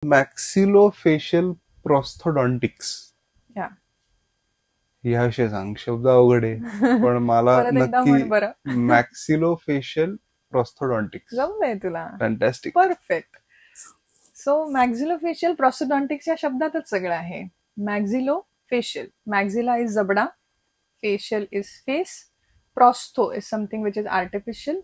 मॅक्सिलोफेशियल प्रॉस्थोडॉन्टिक्स या ह्याविषयी सांग. शब्द अवघड आहे पण मला परत एकदा नक्की म्हण बरं. मॅक्सिलोफेशियल प्रॉस्थोडॉन्टिक्स. जमलंय तुला, fantastic. Perfect. So maxillofacial prosthodontics या शब्दातच सगळं आहे. मॅक्झिलोफेशियल, मॅक्झिला इज जबडा, facial is face, prostho is something which is artificial.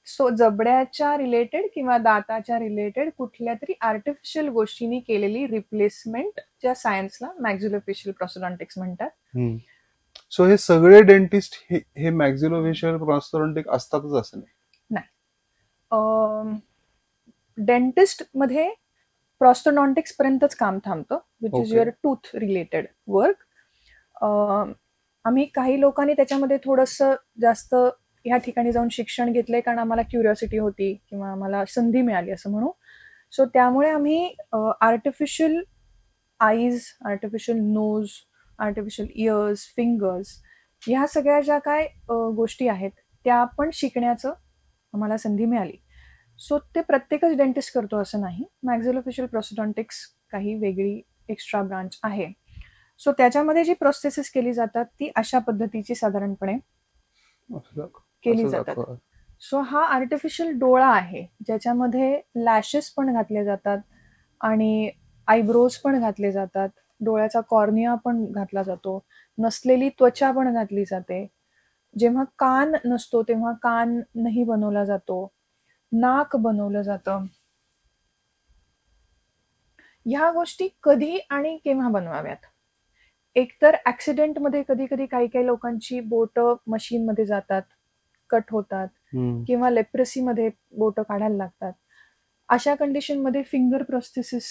So जबड्याच्या रिलेटेड किंवा दाताच्या रिलेटेड कुठल्या तरी आर्टिफिशियल गोष्टींनी केलेली रिप्लेसमेंट ज्या सायन्सला मॅक्झिलोफेशियल प्रॉस्थोडॉन्टिक्स म्हणतात. सो हे सगळे डेंटिस्ट हे मॅक्सिलोफेशियल प्रॉस्थोडॉन्टिक असतातच असं नाही? डेंटिस्ट मध्ये प्रॉस्थोडॉन्टिक्स पर्यंतच काम थांबतं, which is your tooth related work. आम्ही काही लोकांनी त्याच्यामध्ये थोडंसं जास्त ह्या ठिकाणी जाऊन शिक्षण घेतलंय कारण आम्हाला क्युरिओसिटी होती किंवा आम्हाला संधी मिळाली असं म्हणू. सो त्यामुळे आम्ही artificial eyes, artificial nose, artificial ears, fingers, ह्या सगळ्या ज्या काय गोष्टी आहेत त्या पण शिकण्याचं आम्हाला संधी मिळाली. सो ते प्रत्येकच डेंटिस्ट करतो असं नाही. मॅक्झिलोफेशियल प्रॉस्थोडॉन्टिक्स काही वेगळी एक्स्ट्रा ब्रांच आहे. सो त्याच्यामध्ये जी प्रोसेसेस केली जातात ती अशा पद्धतीची साधारणपणे केली जातात. सो हा आर्टिफिशियल डोळा आहे ज्याच्यामध्ये लॅशेस पण घातले जातात आणि आयब्रोज पण घातले जातात, डोळ्याचा कॉर्निया पण घातला जातो, नसलेली त्वचा पण घातली जाते. जेव्हा कान नसतो तेव्हा कान नाही बनवला जातो, नाक बनवलं जातं. ह्या गोष्टी कधी आणि केव्हा बनवाव्यात? एकतर ऍक्सिडेंटमध्ये कधी कधी काही काही लोकांची बोट मशीनमध्ये जातात, कट होतात, किंवा लेप्रेसीमध्ये बोट काढायला लागतात. अशा कंडिशनमध्ये फिंगर प्रोस्थेसिस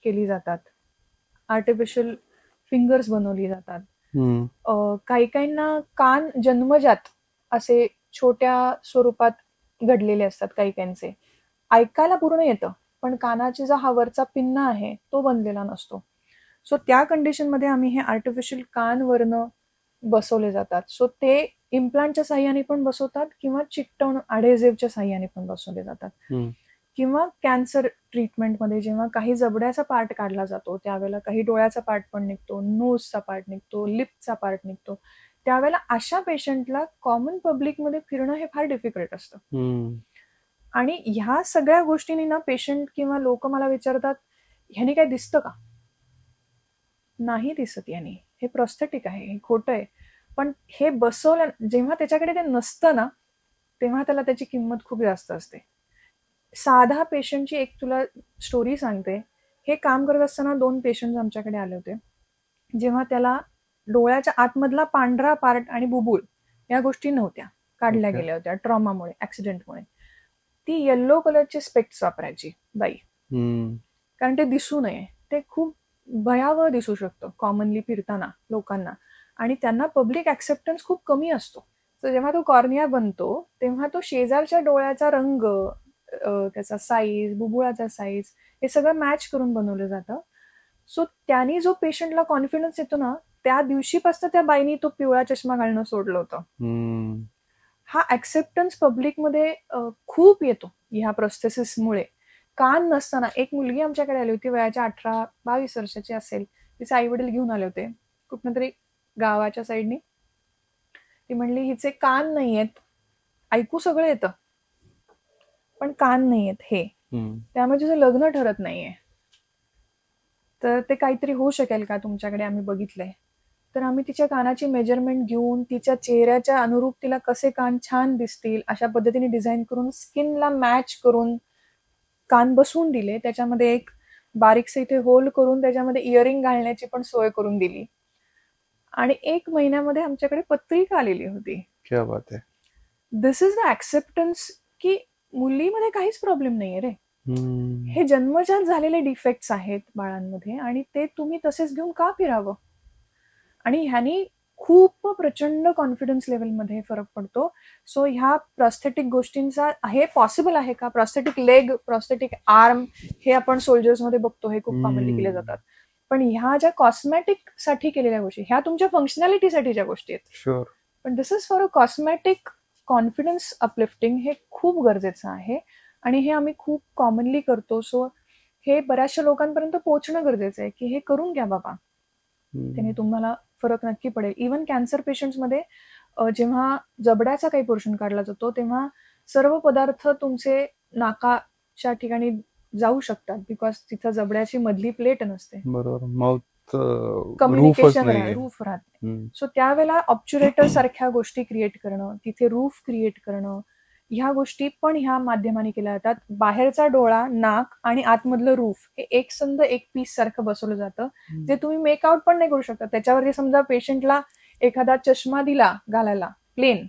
केली जातात, आर्टिफिशियल फिंगर्स बनवली जातात. काही काहींना कान जन्मजात असे छोट्या स्वरूपात घडलेले असतात, काही काहींचे ऐकायला पूर्ण येतं पण कानाची जो हा वरचा पिन्ना आहे तो बनलेला नसतो. सो त्या कंडिशनमध्ये आम्ही हे आर्टिफिशियल कान वरनं बसवले जातात. सो ते इम्प्लांटच्या साह्याने पण बसवतात किंवा चिकटवून अडेझिव्हच्या साह्याने पण बसवले जातात. किंवा कॅन्सर ट्रीटमेंटमध्ये जेव्हा काही जबड्याचा पार्ट काढला जातो त्यावेळेला काही डोळ्याचा पार्ट पण निघतो, नोजचा पार्ट निघतो, लिपचा पार्ट निघतो, त्यावेळेला अशा पेशंटला कॉमन पब्लिकमध्ये फिरणं हे फार डिफिकल्ट असतं. आणि ह्या सगळ्या गोष्टींनी ना पेशंट किंवा लोक मला विचारतात, ह्यानी काय दिसतं का? नाही दिसत याने, हे प्रॉस्थेटिक आहे, हे खोटं आहे. पण हे बसवलं जेव्हा त्याच्याकडे ते नसतं ना तेव्हा त्याला त्याची किंमत खूप जास्त असते. साधा पेशंटची एक तुला स्टोरी सांगते. हे काम करत असताना 2 पेशंट आमच्याकडे आले होते. जेव्हा त्याला डोळ्याच्या आतमधला पांढरा पार्ट आणि बुबुळ या गोष्टी नव्हत्या, काढल्या गेल्या होत्या ट्रॉमामुळे, ऍक्सिडेंटमुळे. ती येल्लो कलरचे स्पेक्ट्स वापरायची बाई, कारण ते दिसू नये. ते खूप भयावह दिसू शकतं कॉमनली फिरताना लोकांना, आणि त्यांना पब्लिक ऍक्सेप्टन्स खूप कमी असतो. तर जेव्हा तो कॉर्निया बनतो तेव्हा तो शेजारच्या डोळ्याचा रंग, त्याचा साईज, बुबुळाचा साईज हे सगळं मॅच करून बनवलं जातं. सो त्यांनी जो पेशंटला कॉन्फिडन्स येतो ना त्या दिवशीपासून त्या बाईनी तो पिवळा चष्मा घालणं सोडलं होतं. हा ऍक्सेप्टन्स पब्लिकमध्ये खूप येतो ह्या प्रोसेसेसमुळे. कान नसताना एक मुलगी आमच्याकडे आली होती, वयाच्या 18-22 वर्षाची असेल. तिचे आई वडील घेऊन आले होते कुठनं तरी गावाच्या साईडनी. ती म्हणली हिचे कान नाहीयेत, ऐकू सगळं येतं पण कान नाहीयेत हे, त्यामुळे तुझं लग्न ठरत नाहीये. तर ते काहीतरी होऊ शकेल का तुमच्याकडे, आम्ही बघितलंय. तर आम्ही तिच्या कानाची मेजरमेंट घेऊन तिच्या चेहऱ्याच्या अनुरूप तिला कसे कान छान दिसतील अशा पद्धतीने डिझाईन करून स्किनला मॅच करून कान बसवून दिले. त्याच्यामध्ये एक बारीकसे इथे होल करून त्याच्यामध्ये इयरिंग घालण्याची पण सोय करून दिली. आणि 1 महिन्यामध्ये आमच्याकडे पत्रिका आलेली होती. क्या बात आहे. दिस इज द ऍक्सेप्टन्स की मुलीमध्ये काहीच प्रॉब्लेम नाहीये रे, हे जन्मजात झालेले डिफेक्ट्स आहेत बाळांमध्ये आणि ते तुम्ही तसेच घेऊन का फिरावं. आणि ह्यानी खूप प्रचंड कॉन्फिडन्स लेवलमध्ये फरक पडतो. सो ह्या प्रॉस्थेटिक गोष्टींचा हे पॉसिबल आहे का? प्रॉस्थेटिक लेग, प्रॉस्थेटिक आर्म हे आपण सोल्जर्समध्ये बघतो, हे खूप कॉमनली केले जातात. पण ह्या ज्या कॉस्मॅटिक साठी केलेल्या गोष्टी, ह्या तुमच्या फंक्शनॅलिटीसाठीच्या गोष्टी आहेत. पण this is for a cosmetic confidence uplifting. हे खूप गरजेचं आहे आणि हे आम्ही खूप कॉमनली करतो. सो हे बऱ्याचशा लोकांपर्यंत पोहोचणं गरजेचं आहे की हे करून घ्या बाबा, त्याने तुम्हाला फरक नक्की पडेल. इव्हन कॅन्सर पेशंट्समध्ये जेव्हा जबड्याचा काही पोर्शन काढला जातो तेव्हा सर्व पदार्थ तुमचे नाकाच्या ठिकाणी जाऊ शकतात, बिकॉज तिथं जबड्याची मधली प्लेट नसते. बरोबर, माउथ कम्युनिकेशन रूफ राहते. सो त्यावेळेला ऑब्च्युरेटर सारख्या गोष्टी क्रिएट करणं, तिथे रूफ क्रिएट करणं, ह्या गोष्टी पण ह्या माध्यमाने केल्या जातात. बाहेरचा डोळा, नाक आणि आतमधलं रूफ हे एक संद एक पीस सारखं बसवलं जातं, जे तुम्ही मेकआउट पण नाही करू शकता. त्याच्यावरती समजा पेशंटला एखादा चष्मा दिला घालायला प्लेन,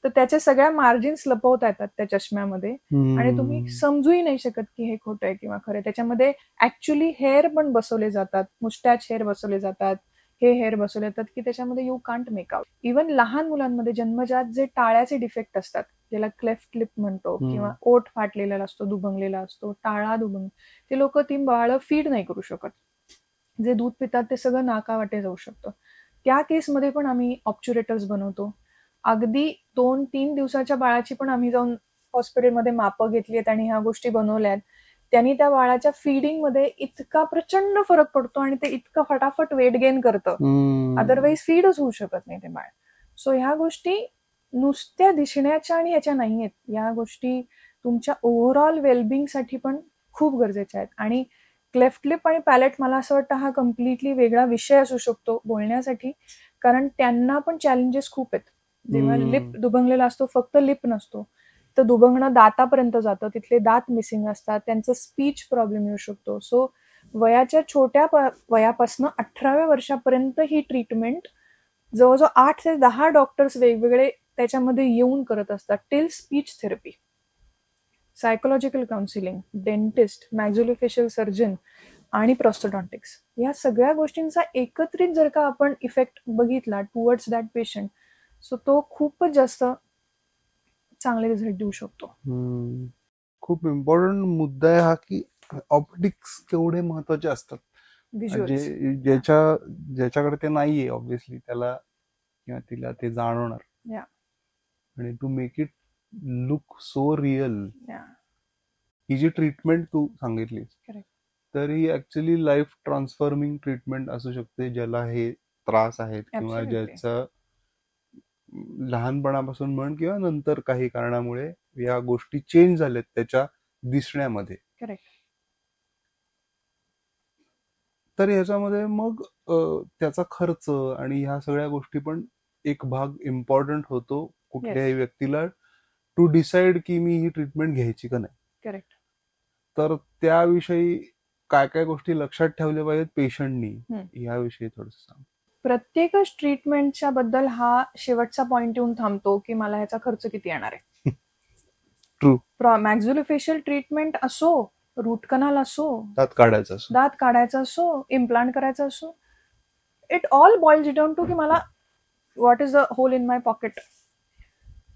तर त्याच्या सगळ्या मार्जिन्स लपवता येतात त्या चष्म्यामध्ये आणि तुम्ही समजूही नाही शकत की हे खोटं आहे किंवा खरं. त्याच्यामध्ये ऍक्च्युली हेअर पण बसवले जातात, मुस्टॅच हेअर बसवले जातात, हे हेअर बसवले जातात की त्याच्यामध्ये you can't make out. Even लहान मुलांमध्ये जन्मजात जे टाळ्याचे डिफेक्ट असतात, ज्याला क्लेफ्ट लिप म्हणतो, किंवा ओठ फाटलेला असतो, दुभंगलेला असतो, टाळा दुभंग, ते लोक ती बाळं फीड नाही करू शकत. जे दूध पितात ते सगळं नाकावाटे जाऊ शकतं. त्या केसमध्ये पण आम्ही ऑब्च्युरेटर्स बनवतो. अगदी 2-3 दिवसाच्या बाळाची पण आम्ही जाऊन हॉस्पिटलमध्ये मापं घेतली आहेत आणि ह्या गोष्टी बनवल्यात. त्यांनी त्या बाळाच्या फिडिंगमध्ये इतका प्रचंड फरक पडतो आणि ते इतकं फटाफट वेट गेन करतं, अदरवाईज फीडच होऊ शकत नाही ते बाळ. सो ह्या गोष्टी नुसत्या दिसण्याच्या आणि ह्याच्या नाही आहेत, या गोष्टी तुमच्या ओव्हरऑल वेलबिंगसाठी पण खूप गरजेच्या आहेत. आणि क्लेफ्ट लिप आणि पॅलेट मला असं वाटतं हा कम्प्लिटली वेगळा विषय असू शकतो बोलण्यासाठी, कारण त्यांना पण चॅलेंजेस खूप आहेत. जेव्हा लिप दुभंगलेला असतो, फक्त लिप नसतो, तर दुभंगणं दातापर्यंत जातं, तिथले दात मिसिंग असतात, त्यांचं स्पीच प्रॉब्लेम येऊ शकतो. सो वयाच्या छोट्या वयापासून 18व्या वर्षापर्यंत ही ट्रीटमेंट जवळजवळ 8 ते 10 डॉक्टर्स वेगवेगळे त्याच्यामध्ये येऊन करत असतात. Till speech therapy, psychological counselling, dentist, maxillofacial surgeon आणि प्रोस्टोडॉन्टिक्स, या सगळ्या गोष्टींचा एकत्रित जर का आपण इफेक्ट बघितला टुवर्ड्स दॅट पेशंट, सो तो खूपच जास्त चांगले रिझल्ट देऊ शकतो. खूप इम्पॉर्टंट मुद्दा आहे हा की ऑप्टिक्स केवढे महत्वाचे असतात. ज्याच्याकडे ते नाहीये ऑब्व्हियसली त्याला किंवा तिला ते जाणवणार. आणि to make it look so real, ही जी ट्रीटमेंट तू सांगितली तर ही ऍक्च्युली लाईफ ट्रान्सफॉर्मिंग ट्रीटमेंट असू शकते, ज्याला हे त्रास आहेत किंवा ज्याचा लहानपणापासून म्हण किंवा नंतर काही कारणामुळे या गोष्टी चेंज झाल्यात त्याच्या दिसण्यामध्ये. तर ह्याच्यामध्ये मग त्याचा खर्च आणि ह्या सगळ्या गोष्टी पण एक भाग इम्पॉर्टंट होतो कुठल्याही व्यक्तीला टू डिसाइड की मी ही ट्रीटमेंट घ्यायची का नाही. करेक्ट. तर त्याविषयी काय काय गोष्टी लक्षात ठेवल्या पाहिजेत पेशंटनी, याविषयी थोडंसं सांग. प्रत्येकच ट्रीटमेंटच्या बद्दल हा शेवटचा पॉइंट येऊन थांबतो की मला ह्याचा खर्च किती येणार आहे. ट्रू. मॅक्झिलोफेशियल ट्रीटमेंट असो, रूट कनाल असो, दात काढायचा असो, इम्प्लांट करायचा असो, it all boils down to की मला what is the hole in my pocket.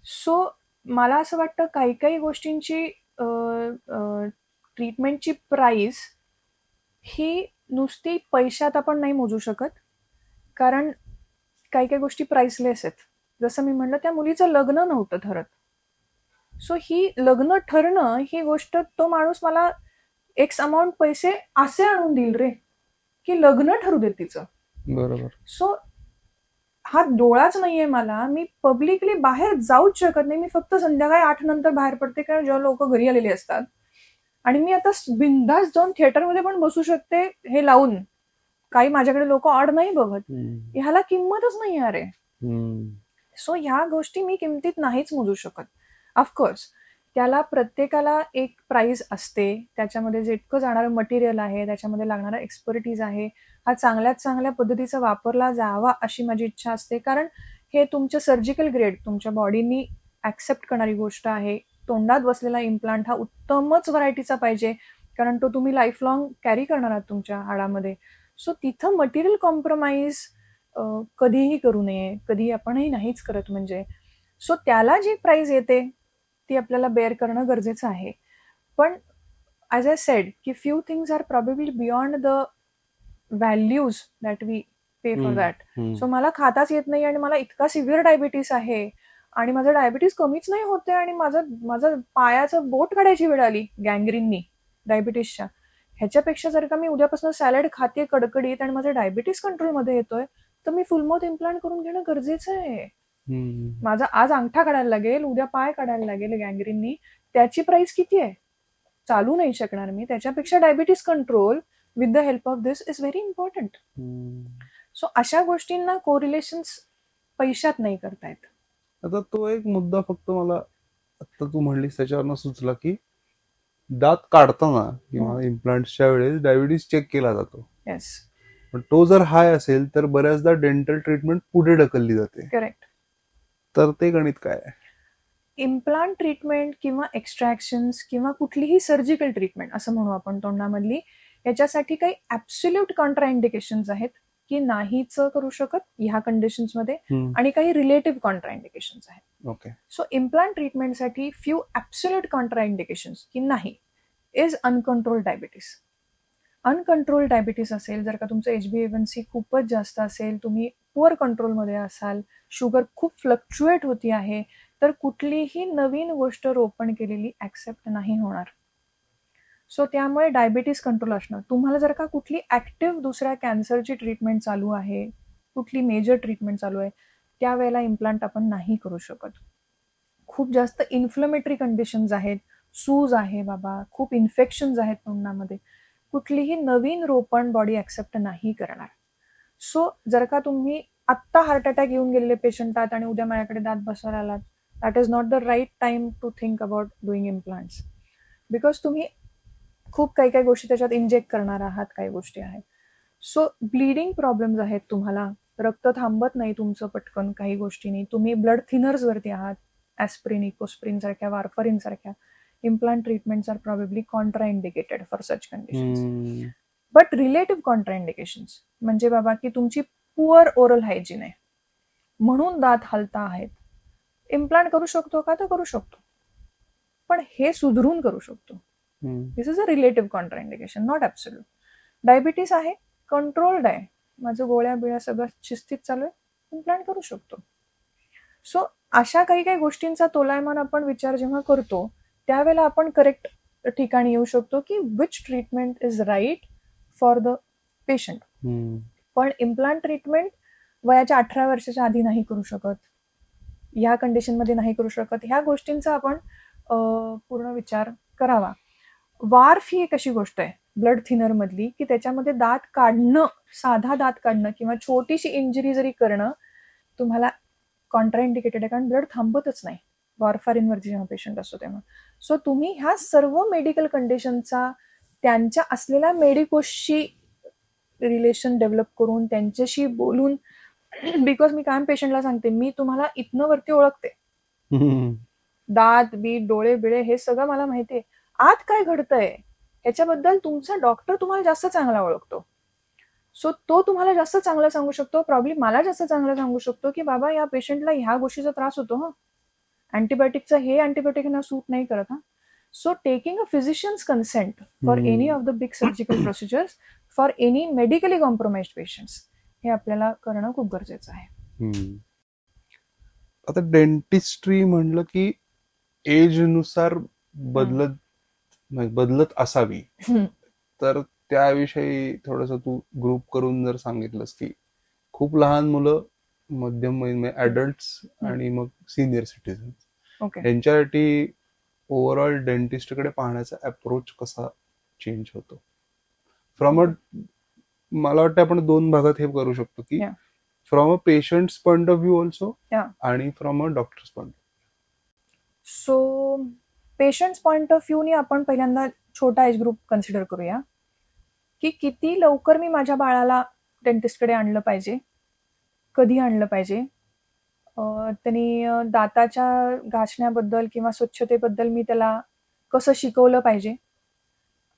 So मला असं वाटतं काही काही गोष्टींची ट्रीटमेंटची प्राइस ही नुसती पैशात आपण नाही मोजू शकत, कारण काही काही गोष्टी प्राइसलेस आहेत. जसं मी म्हणलं, त्या मुलीचं लग्न नव्हतं ठरत, सो ही लग्न ठरणं ही गोष्ट, तो माणूस मला एक्स अमाऊंट पैसे असे आणून देईल रे की लग्न ठरू दे तिचं. बरोबर. सो हा डोळाच नाहीये मला, मी पब्लिकली बाहेर जाऊच शकत नाही. मी फक्त संध्याकाळी 8 नंतर बाहेर पडते, कारण जेव्हा लोक घरी आलेली असतात. आणि मी आता बिंदास जाऊन थिएटरमध्ये पण बसू शकते हे लावून, काही माझ्याकडे लोक ऑड नाही बघत. ह्याला किंमतच नाही अरे. सो ह्या गोष्टी मी किमतीत नाहीच मोजू शकत. ऑफकोर्स त्याला प्रत्येकाला एक प्राइस असते, त्याच्यामध्ये जितकं जाणारं मटेरियल आहे, त्याच्यामध्ये लागणारा एक्सपर्टीज आहे, हा चांगल्यात चांगल्या पद्धतीचा वापरला जावा अशी माझी इच्छा असते. कारण हे तुमचं सर्जिकल ग्रेड, तुमच्या बॉडीनी ऍक्सेप्ट करणारी गोष्ट आहे. तोंडात बसलेला इम्प्लांट हा उत्तमच व्हरायटीचा पाहिजे, कारण तो तुम्ही लाईफ लॉंग कॅरी करणार आहात तुमच्या हाडामध्ये. सो तिथं मटेरियल कॉम्प्रोमाइज कधीही करू नये, कधी आपणही नाहीच करत म्हणजे. सो त्याला जी प्राइस येते ती आपल्याला बेअर करणं गरजेचं आहे. पण ॲज आय सेड की few things are probably beyond the values that we pay for that. So मला खाताच येत नाही आणि मला इतका सिव्हिअर डायबिटीस आहे आणि माझं डायबिटीस कमीच नाही होते आणि माझं पायाचं बोट काढायची वेळ आली गँग्रीननी डायबिटीसच्या, ह्याच्यापेक्षा जर का मी उद्यापासून सॅलड खाते कडकडीत आणि माझा डायबिटीस कंट्रोलमध्ये येतोय, तर मी फुल माउथ इम्प्लांट करून घेणं गरजेचं आहे. माझा आज अंगठा काढायला लागेल, उद्या पाय काढायला लागेल गँग्रीननी, त्याची प्राइस किती आहे? चालू नाही शकणार मी. त्याच्यापेक्षा diabetes control with the help of this is very important. So अशा गोष्टींना कोरिलेशन्स पैशात नाही करतायत. आता तो एक मुद्दा फक्त मला आता तू म्हणलीस त्याच्यावरनं सुचला की दात काढताना किंवा इम्प्लांटच्या वेळेस डायबिटीस चेक केला जातो. येस. पण तो जर हाय असेल तर बऱ्याचदा डेंटल ट्रीटमेंट पुढे ढकलली जाते. करेक्ट. तर ते गणित काय आहे? इम्प्लांट ट्रीटमेंट किंवा एक्स्ट्रॅक्शन्स किंवा कुठलीही सर्जिकल ट्रीटमेंट असं म्हणू आपण तोंडामधली, याच्यासाठी काही ऍब्सोल्यूट कॉन्ट्राइंडिकेशन्स आहेत की नाहीच करू शकत ह्या कंडिशन्समध्ये, आणि काही रिलेटिव्ह कॉन्ट्राइंडिकेशन्स आहेत. ओके. सो इम्प्लांट ट्रीटमेंटसाठी फ्यू ऍब्सोल्यूट कॉन्ट्राइंडिकेशन्स की नाही is uncontrolled diabetes. Uncontrolled diabetes असेल, जर का तुमचं HbA1c खूपच जास्त असेल, तुम्ही पुअर कंट्रोलमध्ये असाल, शुगर खूप फ्लक्च्युएट होती आहे, तर कुठलीही नवीन गोष्ट रोपण केलेली ऍक्सेप्ट नाही होणार. सो त्यामुळे डायबिटीस कंट्रोल असणं. तुम्हाला जर का कुठली ऍक्टिव्ह दुसऱ्या कॅन्सरची ट्रीटमेंट चालू आहे, कुठली मेजर ट्रीटमेंट चालू आहे, त्यावेळेला इम्प्लांट आपण नाही करू शकत. खूप जास्त इन्फ्लमेटरी कंडिशन्स आहेत, सूज आहे बाबा, खूप इन्फेक्शन्स आहेत तोंडामध्ये, कुठलीही नवीन रोपण बॉडी ऍक्सेप्ट नाही करणार. सो जर का तुम्ही आत्ता हार्ट अटॅक येऊन गेलेले पेशंट आहात आणि उद्या माझ्याकडे दात बसवायला आलात, that is not the right time to think about doing implants. Because तुम्ही खूप काही काही गोष्टी त्याच्यात इंजेक्ट करणार आहात, काही गोष्टी आहेत. सो ब्लिडिंग प्रॉब्लेम्स आहेत तुम्हाला, रक्त थांबत नाही तुमचं पटकन काही गोष्टींनी, तुम्ही ब्लड थिनर्स वरती आहात, ॲस्प्रिन, इकोस्प्रिन सारख्या, वारफरिन सारख्या. Implant treatments are probably contraindicated for such conditions. But relative contraindications म्हणजे बाबा की तुमची पुअर ओरल हायजीन आहे म्हणून दात हलता आहेत, इम्प्लांट करू शकतो का? तर करू शकतो, पण हे सुधरून करू शकतो. This is a relative contraindication, not absolute. Diabetes आहे, कंट्रोल्ड आहे, माझं गोळ्या बिळ्या सगळं शिस्तीत चालू आहे, इम्प्लांट करू शकतो. सो अशा काही काही गोष्टींचा तोलायमान आपण विचार जेव्हा करतो, त्यावेळेला आपण करेक्ट ठिकाणी येऊ शकतो की which treatment is right for the patient. पण इम्प्लांट ट्रीटमेंट वयाच्या 18 वर्षाच्या आधी नाही करू शकत, ह्या कंडिशनमध्ये नाही करू शकत. ह्या गोष्टींचा आपण पूर्ण विचार करावा. वार्फ ही एक अशी गोष्ट आहे ब्लड थिनर मधली की त्याच्यामध्ये दात काढणं, साधा दात काढणं किंवा छोटीशी इंजुरी जरी करणं तुम्हाला कॉन्ट्राइंडिकेटेड आहे, कारण ब्लड थांबतच नाही वॉरफारिनवरती जेव्हा पेशंट असतो तेव्हा. सो तुम्ही ह्या सर्व मेडिकल कंडिशनचा त्यांच्या असलेल्या मेडिकोसशी रिलेशन डेव्हलप करून त्यांच्याशी बोलून, बिकॉज मी कायम पेशंटला सांगते, मी तुम्हाला इथनं वरती ओळखते, दात बीत डोळे बिळे हे सगळं मला माहितीये, आत काय घडतंय ह्याच्याबद्दल तुमचा डॉक्टर तुम्हाला जास्त चांगला ओळखतो. सो तो तुम्हाला जास्त चांगलं सांगू शकतो, प्रॉब्लेम मला जास्त चांगलं सांगू शकतो की बाबा या पेशंटला ह्या गोष्टीचा त्रास होतो, हा अँटीबायोटिकचा हे अँटीबायोटिक ना सूट नाही करत. हा so taking a physicians consent for any of the big surgical procedures for any medically compromised patients हे आपल्याला करणं खूप गरजेचं आहे. आता डेंटिस्ट्री म्हणलं की एज नुसार बदलत असावी, तर त्याविषयी थोडस तू ग्रुप करून जर सांगितलंस की खूप लहान मुलं, मध्यम ऍडल्ट्स आणि मग सिनियर सिटीजन, यांच्यासाठी ओव्हरऑल डेंटिस्टकडे पाहण्याचा अप्रोच कसा चेंज होतो फ्रॉम अ, मला वाटतं आपण दोन भागात हे करू शकतो की from a patient's point of view also आणि from a doctor's point. So patient's point of व्ह्यूनी आपण पहिल्यांदा छोटा एज ग्रुप कन्सिडर करूया की किती लवकर मी माझ्या बाळाला डेंटिस्टकडे आणलं पाहिजे, कधी आणलं पाहिजे, त्यांनी दाताच्या घासण्याबद्दल किंवा स्वच्छतेबद्दल मी त्याला कसं शिकवलं पाहिजे,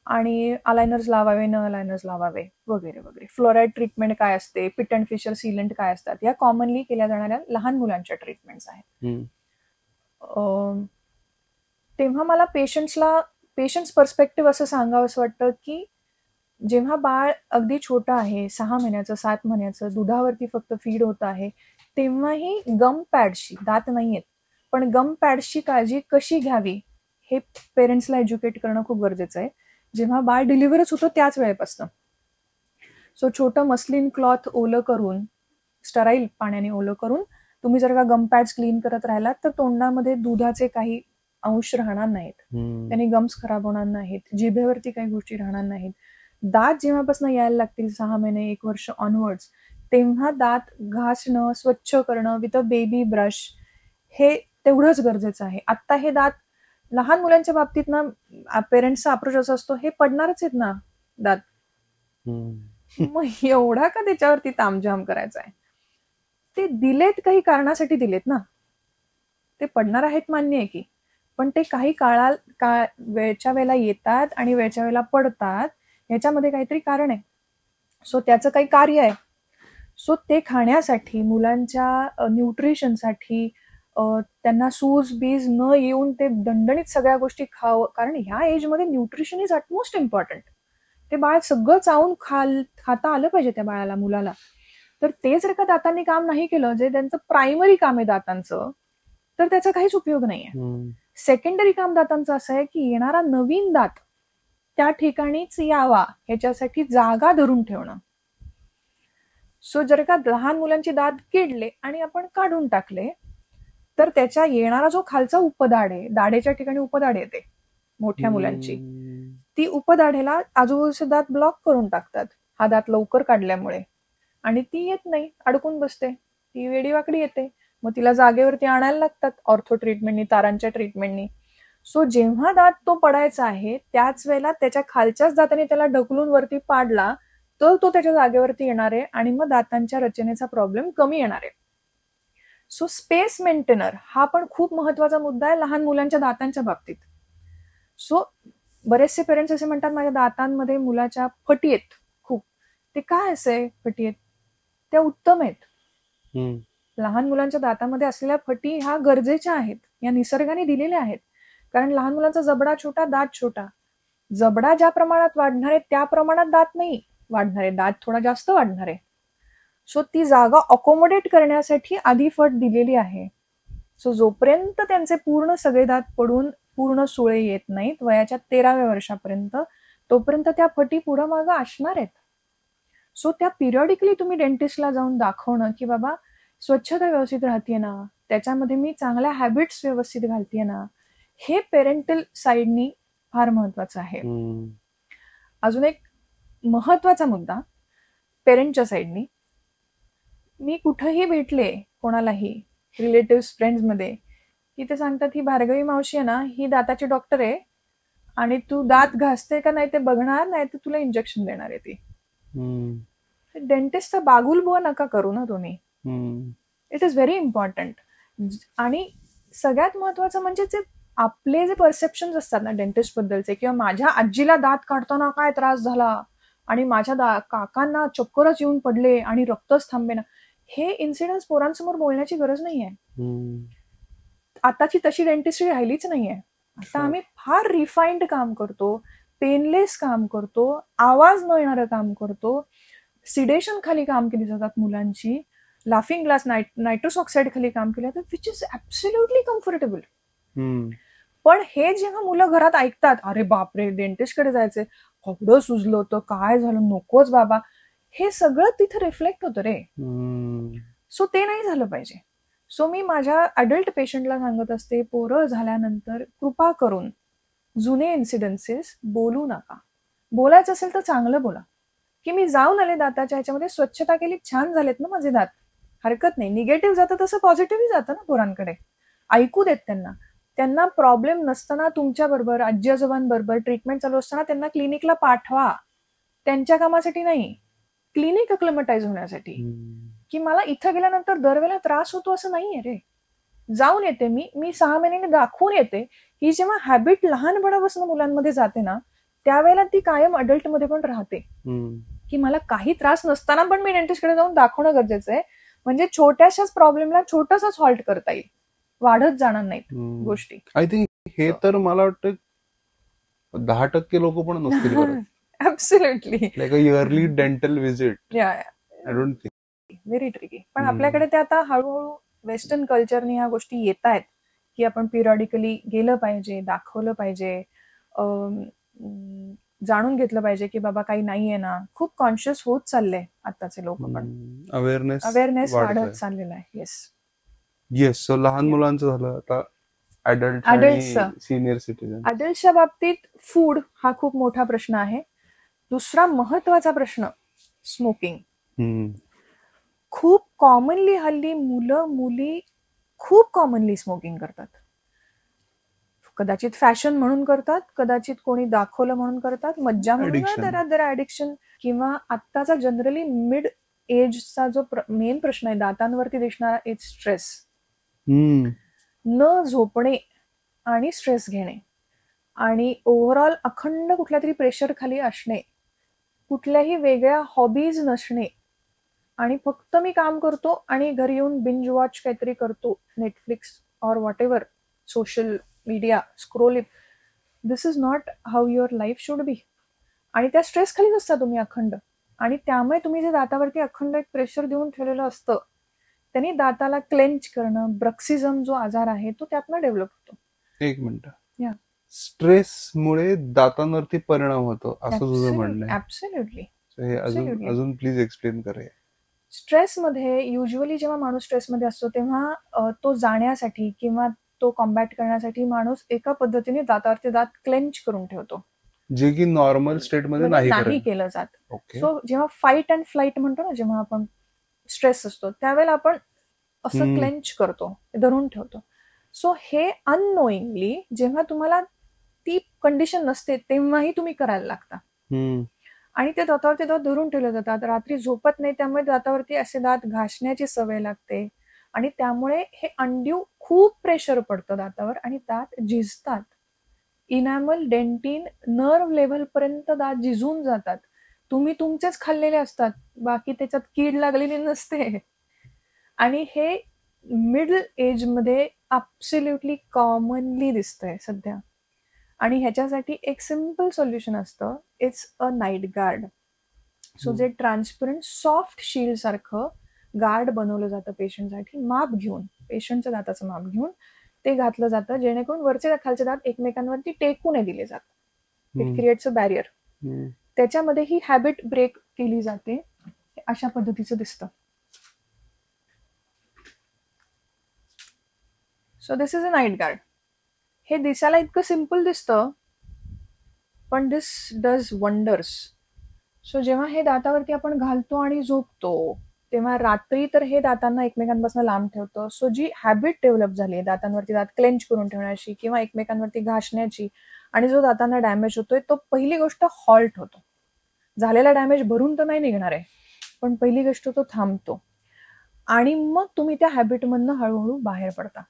आणि अलायनर्स लावावे न अलायनर्स लावावे वगैरे वगैरे, फ्लोराईड ट्रीटमेंट काय असते, पिट अँड फिशर सिलेंट काय असतात, या कॉमनली केल्या जाणाऱ्या लहान मुलांच्या ट्रीटमेंट्स आहेत. तेव्हा मला पेशंट्स पर्स्पेक्टिव्ह असं सांगावं असं वाटतं की जेव्हा बाळ अगदी छोटं आहे, 6 महिन्याचं 7 महिन्याचं, दुधावरती फक्त फीड होत आहे, तेव्हाही गम पॅडशी, दात नाहीयेत पण गम पॅडशी काळजी कशी घ्यावी हे पेरेंट्सला एज्युकेट करणं खूप गरजेचं आहे. जेव्हा बाळ डिलिव्हरच होतं त्याच वेळेपासून. सो छोटं मस्लिन क्लॉथ ओलं करून, स्टराईल पाण्याने ओलं करून तुम्ही जर का गम पॅड्स क्लीन करत राहिलात तर तोंडामध्ये दुधाचे काही अंश राहणार नाहीत, त्यांनी गम्स खराब होणार नाहीत, जिभेवरती काही गोष्टी राहणार नाहीत. दात जेव्हापासून यायला लागतील 6 महिने 1 वर्ष ऑनवर्ड्स, तेव्हा दात घासणं, स्वच्छ करणं विथ अ बेबी ब्रश हे तेवढंच गरजेचं आहे. आत्ता हे दात लहान मुलांच्या बाबतीत ना पेरेंट्सचा अप्रोच असा असतो, हे पडणारच आहेत ना दात, मग एवढा का त्याच्यावरती तामझाम करायचा आहे. ते दिलेत काही कारणासाठी दिलेत ना, ते पडणार आहेत मान्य आहे की, पण ते काही वेळच्या वेळेला येतात आणि वेळच्या वेळेला पडतात, याच्यामध्ये काहीतरी कारण आहे. सो त्याचं काही कार्य आहे. सो ते खाण्यासाठी, मुलांच्या न्यूट्रिशनसाठी, त्यांना सूज बीज न येऊन ते दणदणीत सगळ्या गोष्टी खावं, कारण ह्या एजमध्ये न्यूट्रिशन इज अटमोस्ट इम्पॉर्टंट. ते बाळ सगळं चावून खाता आलं पाहिजे त्या बाळाला, मुलाला. तर ते जर का दातांनी काम नाही केलं, जे त्यांचं प्रायमरी काम आहे दातांचं, तर त्याचा काहीच उपयोग नाहीये. सेकंडरी काम दातांचं असं आहे की येणारा नवीन दात त्या ठिकाणीच यावा ह्याच्यासाठी जागा धरून ठेवणं. सो जर का लहान मुलांची दात किडले आणि आपण काढून टाकले तर त्याच्या येणारा जो खालचा उपदाढ आहे, दाढेच्या ठिकाणी उपदाढ येते मोठ्या मुलांची, ती उपदाढेला आजूबाजूचे दात ब्लॉक करून टाकतात हा दात लवकर काढल्यामुळे, आणि ती येत नाही, अडकून बसते, ती वेडीवाकडी येते. मग तिला जागेवरती आणायला लागतात ऑर्थो ट्रीटमेंटनी, तारांच्या ट्रीटमेंटनी. सो जेव्हा दात तो पडायचा आहे त्याच वेळेला त्याच्या खालच्याच दाताने त्याला ढकलून वरती पाडला तर तो त्याच्या जागेवरती येणार आहे आणि मग दातांच्या रचनेचा प्रॉब्लेम कमी येणार आहे. सो स्पेस मेंटेनर हा पण खूप महत्वाचा मुद्दा आहे लहान मुलांच्या दातांच्या बाबतीत. सो बरेचसे पेरेंट्स असे म्हणतात माझ्या दातांमध्ये मुलाच्या फटी आहेत खूप. ते काय असे फटी आहेत? त्या उत्तम आहेत. लहान मुलांच्या दातामध्ये असलेल्या फटी ह्या गरजेच्या आहेत, या निसर्गाने दिलेल्या आहेत. कारण लहान मुलांचा जबडा छोटा, दात छोटा. जबडा ज्या प्रमाणात वाढणार आहे त्या प्रमाणात दात नाही वाढणार आहे, दात थोडा जास्त वाढणार आहे. सो ती जागा अकोमोडेट करण्यासाठी आधी फट दिलेली आहे. सो जोपर्यंत त्यांचे पूर्ण सगळे दात पडून पूर्ण सुळे येत नाहीत वयाच्या 13व्या वर्षापर्यंत, तोपर्यंत त्या फटी पुढं मागं असणार आहेत. सो त्या पिरियडिकली तुम्ही डेंटिस्टला जाऊन दाखवणं की बाबा स्वच्छता व्यवस्थित राहतीये ना, त्याच्यामध्ये मी चांगल्या हॅबिट्स व्यवस्थित घालतीये ना, हे पेरेंटल साइडनी फार महत्वाचं आहे. अजून एक महत्वाचा मुद्दा पेरेंटच्या साइडनी, मी कुठंही भेटले कोणालाही रिलेटिव्ह फ्रेंड्स मध्ये की ते सांगतात ही भार्गवी मावशी आहे ना, ही दाताची डॉक्टर आहे आणि तू दात घासते का नाही ते बघणार, नाही तर तुला इंजेक्शन देणार आहे ती. डेंटिस्टचा बागुलबुवा नका करू ना तुम्ही. It is very important. आणि सगळ्यात महत्वाचं म्हणजे जे आपले जे परसेप्शन असतात ना डेंटिस्ट बद्दलचे, किंवा माझ्या आजीला दात काढताना काय त्रास झाला आणि माझ्या काकांना चक्करच येऊन पडले आणि रक्तच थांबे ना, हे इन्सिडेंट्स पोरांसमोर बोलण्याची गरज नाहीये. आताची तशी डेंटिस्ट्री राहिलीच नाहीये. आता आम्ही फार रिफाईंड काम करतो, पेनलेस काम करतो, आवाज न येणारं काम करतो, सिडेशन खाली काम केली जातात मुलांची, लाफिंग ग्लास नायट्रस ऑक्साईड खाली काम केलं जातं, विच इज ऍब्सोल्युटली कम्फर्टेबल. पण हे जेव्हा मुलं घरात ऐकतात, अरे बापरे डेंटिस्टकडे जायचंय, कपडं सुजलं होतं, काय झालं, नकोच बाबा, हे सगळं तिथे रिफ्लेक्ट होतं रे. सो ते नाही झालं पाहिजे. सो मी माझ्या अडल्ट पेशंटला सांगत असते, पोरं झाल्यानंतर कृपा करून जुने इन्सिडेन्सेस बोलू नका. बोलायचं असेल तर चांगलं बोला, की मी जाऊन आले दाताच्या ह्याच्यामध्ये, स्वच्छता केली, छान झालेत ना माझे दात, हरकत नाही. निगेटिव्ह जातं तसं पॉझिटिव्ह जातं ना पोरांकडे. ऐकू देत त्यांना प्रॉब्लेम नसताना तुमच्या बरोबर, आजी आजोबांबरोबर ट्रीटमेंट चालू असताना त्यांना क्लिनिकला पाठवा. त्यांच्या कामासाठी नाही, क्लिनिक अक्लमटाईज होण्यासाठी. की मला इथं गेल्यानंतर दरवेळेला त्रास होतो असं नाहीये रे. जाऊन येते मी 6 महिन्याने दाखवून येते. ही जेव्हा हॅबिट लहानपणापासून मुलांमध्ये जाते ना, त्यावेळेला ती कायम अडल्टमध्ये पण राहते. की मला काही त्रास नसताना पण मी डेंटिस्टकडे जाऊन दाखवणं गरजेचं आहे, म्हणजे छोट्याशाच प्रॉब्लेमला छोटासाच हॉल्ट करता येईल, वाढत जाणार नाहीत गोष्टी. आय थिंक हे तर मला वाटतं 10% लोक पण नसतील करत. Absolutely. Like a yearly dental visit. I don't think. Very tricky. पण आपल्याकडे ते आता हळूहळू वेस्टर्न कल्चरने ह्या गोष्टी येत आहेत की आपण पिरियडिकली गेलं पाहिजे, दाखवलं पाहिजे. जाणून घेतलं पाहिजे की बाबा काही नाहीये ना. खूप कॉन्शियस होत चालले आताचे लोक, पण अवेअरनेस वाढत चाललेला आहे. येस. सो लहान मुलांचं झालं, आता अडल्ट सिनियर सिटीजन. अडल्टच्या बाबतीत फूड हा खूप मोठा प्रश्न आहे. दुसरा महत्वाचा प्रश्न स्मोकिंग. खूप कॉमनली हल्ली मुलं मुली खूप कॉमनली स्मोकिंग करतात. कदाचित फॅशन म्हणून करतात, कदाचित कोणी दाखवलं म्हणून करतात, मज्जा म्हणून जरा ऍडिक्शन, किंवा आत्ताचा जनरली मिड एजचा जो मेन प्रश्न आहे दातांवरती दिसणारा, इट्स स्ट्रेस. न झोपणे आणि स्ट्रेस घेणे आणि ओव्हरऑल अखंड कुठल्या तरी प्रेशर खाली असणे, कुठल्याही वेगळ्या हॉबीज नसणे, आणि फक्त मी काम करतो आणि घरी येऊन बिंज वॉच काहीतरी करतो, Netflix or what ever, social media scrolling. This is not how your life should be. आणि त्या स्ट्रेस खालीच असता तुम्ही अखंड, आणि त्यामुळे तुम्ही जे दातावरती अखंड एक प्रेशर देऊन ठेवलेलं असतं, त्यांनी दाताला क्लेंच करणं, ब्रक्सिझम जो आजार आहे तो त्यातनं डेव्हलप होतो. एक मिनिट, स्ट्रेसमुळे दातांवरती परिणाम होतो असं तुझं म्हणणं आहे? ऍब्सोल्युटली. हे अजून प्लीज एक्सप्लेन कर. स्ट्रेसमध्ये युजली जेव्हा माणूस स्ट्रेसमध्ये असतो तेव्हा तो जाण्यासाठी किंवा तो कॉम्बॅट करण्यासाठी माणूस एका पद्धतीने दातावरचे दात क्लेंच करून ठेवतो, जे की नॉर्मल स्टेटमध्ये नाही केलं जात. सो जेव्हा फाईट अँड फ्लाईट म्हणतो ना, जेव्हा आपण स्ट्रेस असतो त्यावेळेला आपण असं क्लेंच करतो, धरून ठेवतो. सो हे अननोईंगली जेव्हा तुम्हाला ती कंडिशन नसते तेव्हाही तुम्ही करायला लागता, आणि ते दातावरती दात धरून ठेवले जातात. रात्री झोपत नाही त्यामुळे दातावरती असे दात घासण्याची सवय लागते, आणि त्यामुळे हे अनड्यू खूप प्रेशर पडतं दातावर आणि दात झिजतात. इनॅमल, डेंटिन, नर्व लेव्हल पर्यंत दात झिजून जातात. तुम्ही तुमचेच खाल्लेले असतात, बाकी त्याच्यात कीड लागलेली नसते. आणि हे मिडल एज मध्ये ऍब्सोल्युटली कॉमनली दिसतंय सध्या. आणि ह्याच्यासाठी एक सिम्पल सोल्युशन असतं, it's a night guard. So जे ट्रान्सपरंट सॉफ्ट शील्ड सारखं गार्ड बनवलं जातं पेशंटसाठी, माप घेऊन, पेशंटच्या दाताचं माप घेऊन ते घातलं जातं, जेणेकरून वरचे खालचे दात एकमेकांवरती टेकू नये दिले जातात. It creates a barrier. त्याच्यामध्ये ही हॅबिट ब्रेक केली जाते. अशा पद्धतीचं दिसतं. So this is a night guard. हे दिसायला इतकं सिम्पल दिसतं, पण दिस डज वंडर्स. सो जेव्हा हे दातावरती आपण घालतो आणि झोपतो तेव्हा रात्री तर हे दातांना एकमेकांपासून लांब ठेवतं. सो जी हॅबिट डेव्हलप झाली आहे दातांवरती दात क्लेंच करून ठेवण्याची किंवा एकमेकांवरती घासण्याची, आणि जो दातांना डॅमेज होतोय तो पहिली गोष्ट हॉल्ट होतो. झालेला डॅमेज भरून तर नाही निघणार आहे, पण पहिली गोष्ट तो थांबतो, आणि मग तुम्ही त्या हॅबिटमधनं हळूहळू बाहेर पडता.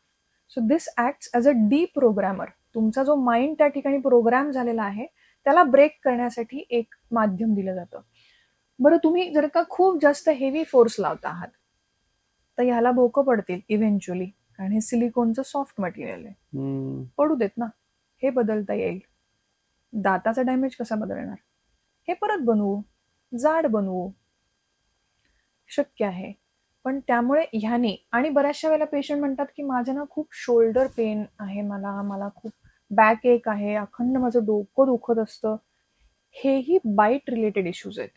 So this acts as a deprogrammer. तुमचा जो माइंड त्या ठिकाणी प्रोग्राम झालेला आहे त्याला ब्रेक करण्यासाठी एक माध्यम दिलं जातं. बरं, तुम्ही जर का खूप जास्त हेवी फोर्स लावता आहात तर ह्याला भोकं पडतील इव्हेंच्युअली, कारण हे सिलिकॉनचं सॉफ्ट मटेरियल आहे. पडू देत ना, हे बदलता येईल. दाताचा डॅमेज कसा बदलणार? हे परत बनवू, जाड बनवू, शक्य आहे. पण त्यामुळे ह्याने, आणि बऱ्याचशा वेळेला पेशंट म्हणतात की माझं ना खूप शोल्डर पेन आहे, मला खूप बॅक एक आहे, अखंड माझं डोकं दुखत असतं. हेही बाईट रिलेटेड इश्यूज आहेत.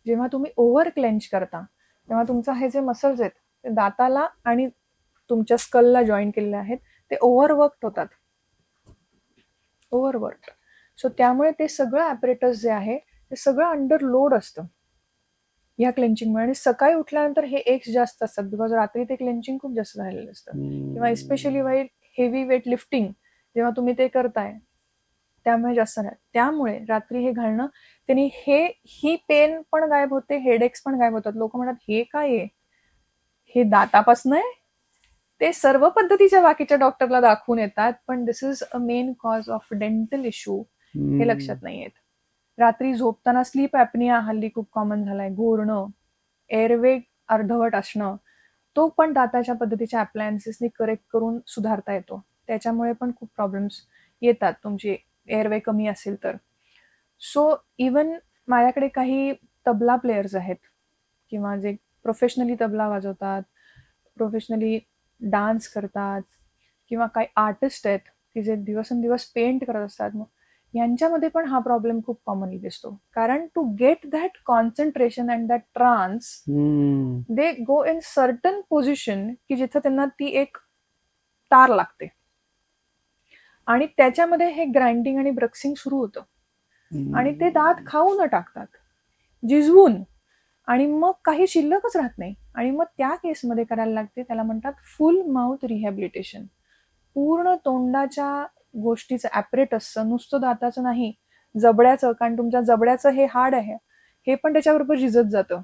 जेव्हा तुम्ही ओव्हर क्लेंच करता तेव्हा तुमचा हे जे मसल्स आहेत ते दाताला आणि तुमच्या स्कलला जॉईन केलेले आहेत, ते ओव्हरवर्क होतात. ओव्हरवर्क. सो त्यामुळे ते सगळं ॲपरेटस जे आहे ते सगळं अंडर लोड असतं या क्लेंचिंगमुळे. आणि सकाळी उठल्यानंतर हे एक्स जास्त असतात, बिकॉज रात्री ते क्लेंचिंग खूप जास्त झालेलं असतं. किंवा especially while heavy weight lifting जेव्हा तुम्ही ते करताय त्यामुळे जास्त नाही. त्यामुळे रात्री हे घालणं त्यांनी ही पेन पण गायब होते, हेडेक्स पण गायब होतात. लोक म्हणतात हे काय आहे, हे दातापासून आहे. ते सर्व पद्धतीच्या बाकीच्या डॉक्टरला दाखवून येतात, पण this is a main cause of dental issue, हे लक्षात नाही येत. रात्री झोपताना स्लीप ॲपनिया हल्ली खूप कॉमन झालाय. घोरणं, एअरवे अर्धवट असणं, तो पण दाताच्या पद्धतीच्या अप्लायन्सेसनी करेक्ट करून सुधारता येतो. त्याच्यामुळे पण खूप प्रॉब्लेम्स येतात तुमची एअरवे कमी असेल तर. सो इवन माझ्याकडे काही तबला प्लेयर्स आहेत किंवा जे प्रोफेशनली तबला वाजवतात, प्रोफेशनली डान्स करतात, किंवा काही आर्टिस्ट आहेत की जे दिवसेंदिवस पेंट करत असतात. मग यांच्यामध्ये पण हा प्रॉब्लेम खूप कॉमनली दिसतो. कारण to get that concentration and that trance they go in certain position की जिथं त्यांना ती एक तार लागते आणि त्याच्यामध्ये हे ग्राइंडिंग आणि ब्रक्सिंग सुरू होतं आणि ते दात खाऊ न टाकतात, जिजवून, आणि मग काही शिल्लकच राहत नाही. आणि मग त्या केसमध्ये करायला लागते, त्याला म्हणतात फुल माउथ रिहॅबिलिटेशन. पूर्ण तोंडाच्या गोष्टीचं, ॲपरेटसचं, नुसतं दाताचं नाही, जबड्याचं, कारण तुमच्या जबड्याचं हे हाड आहे, हे पण त्याच्याबरोबर झिजत जातं.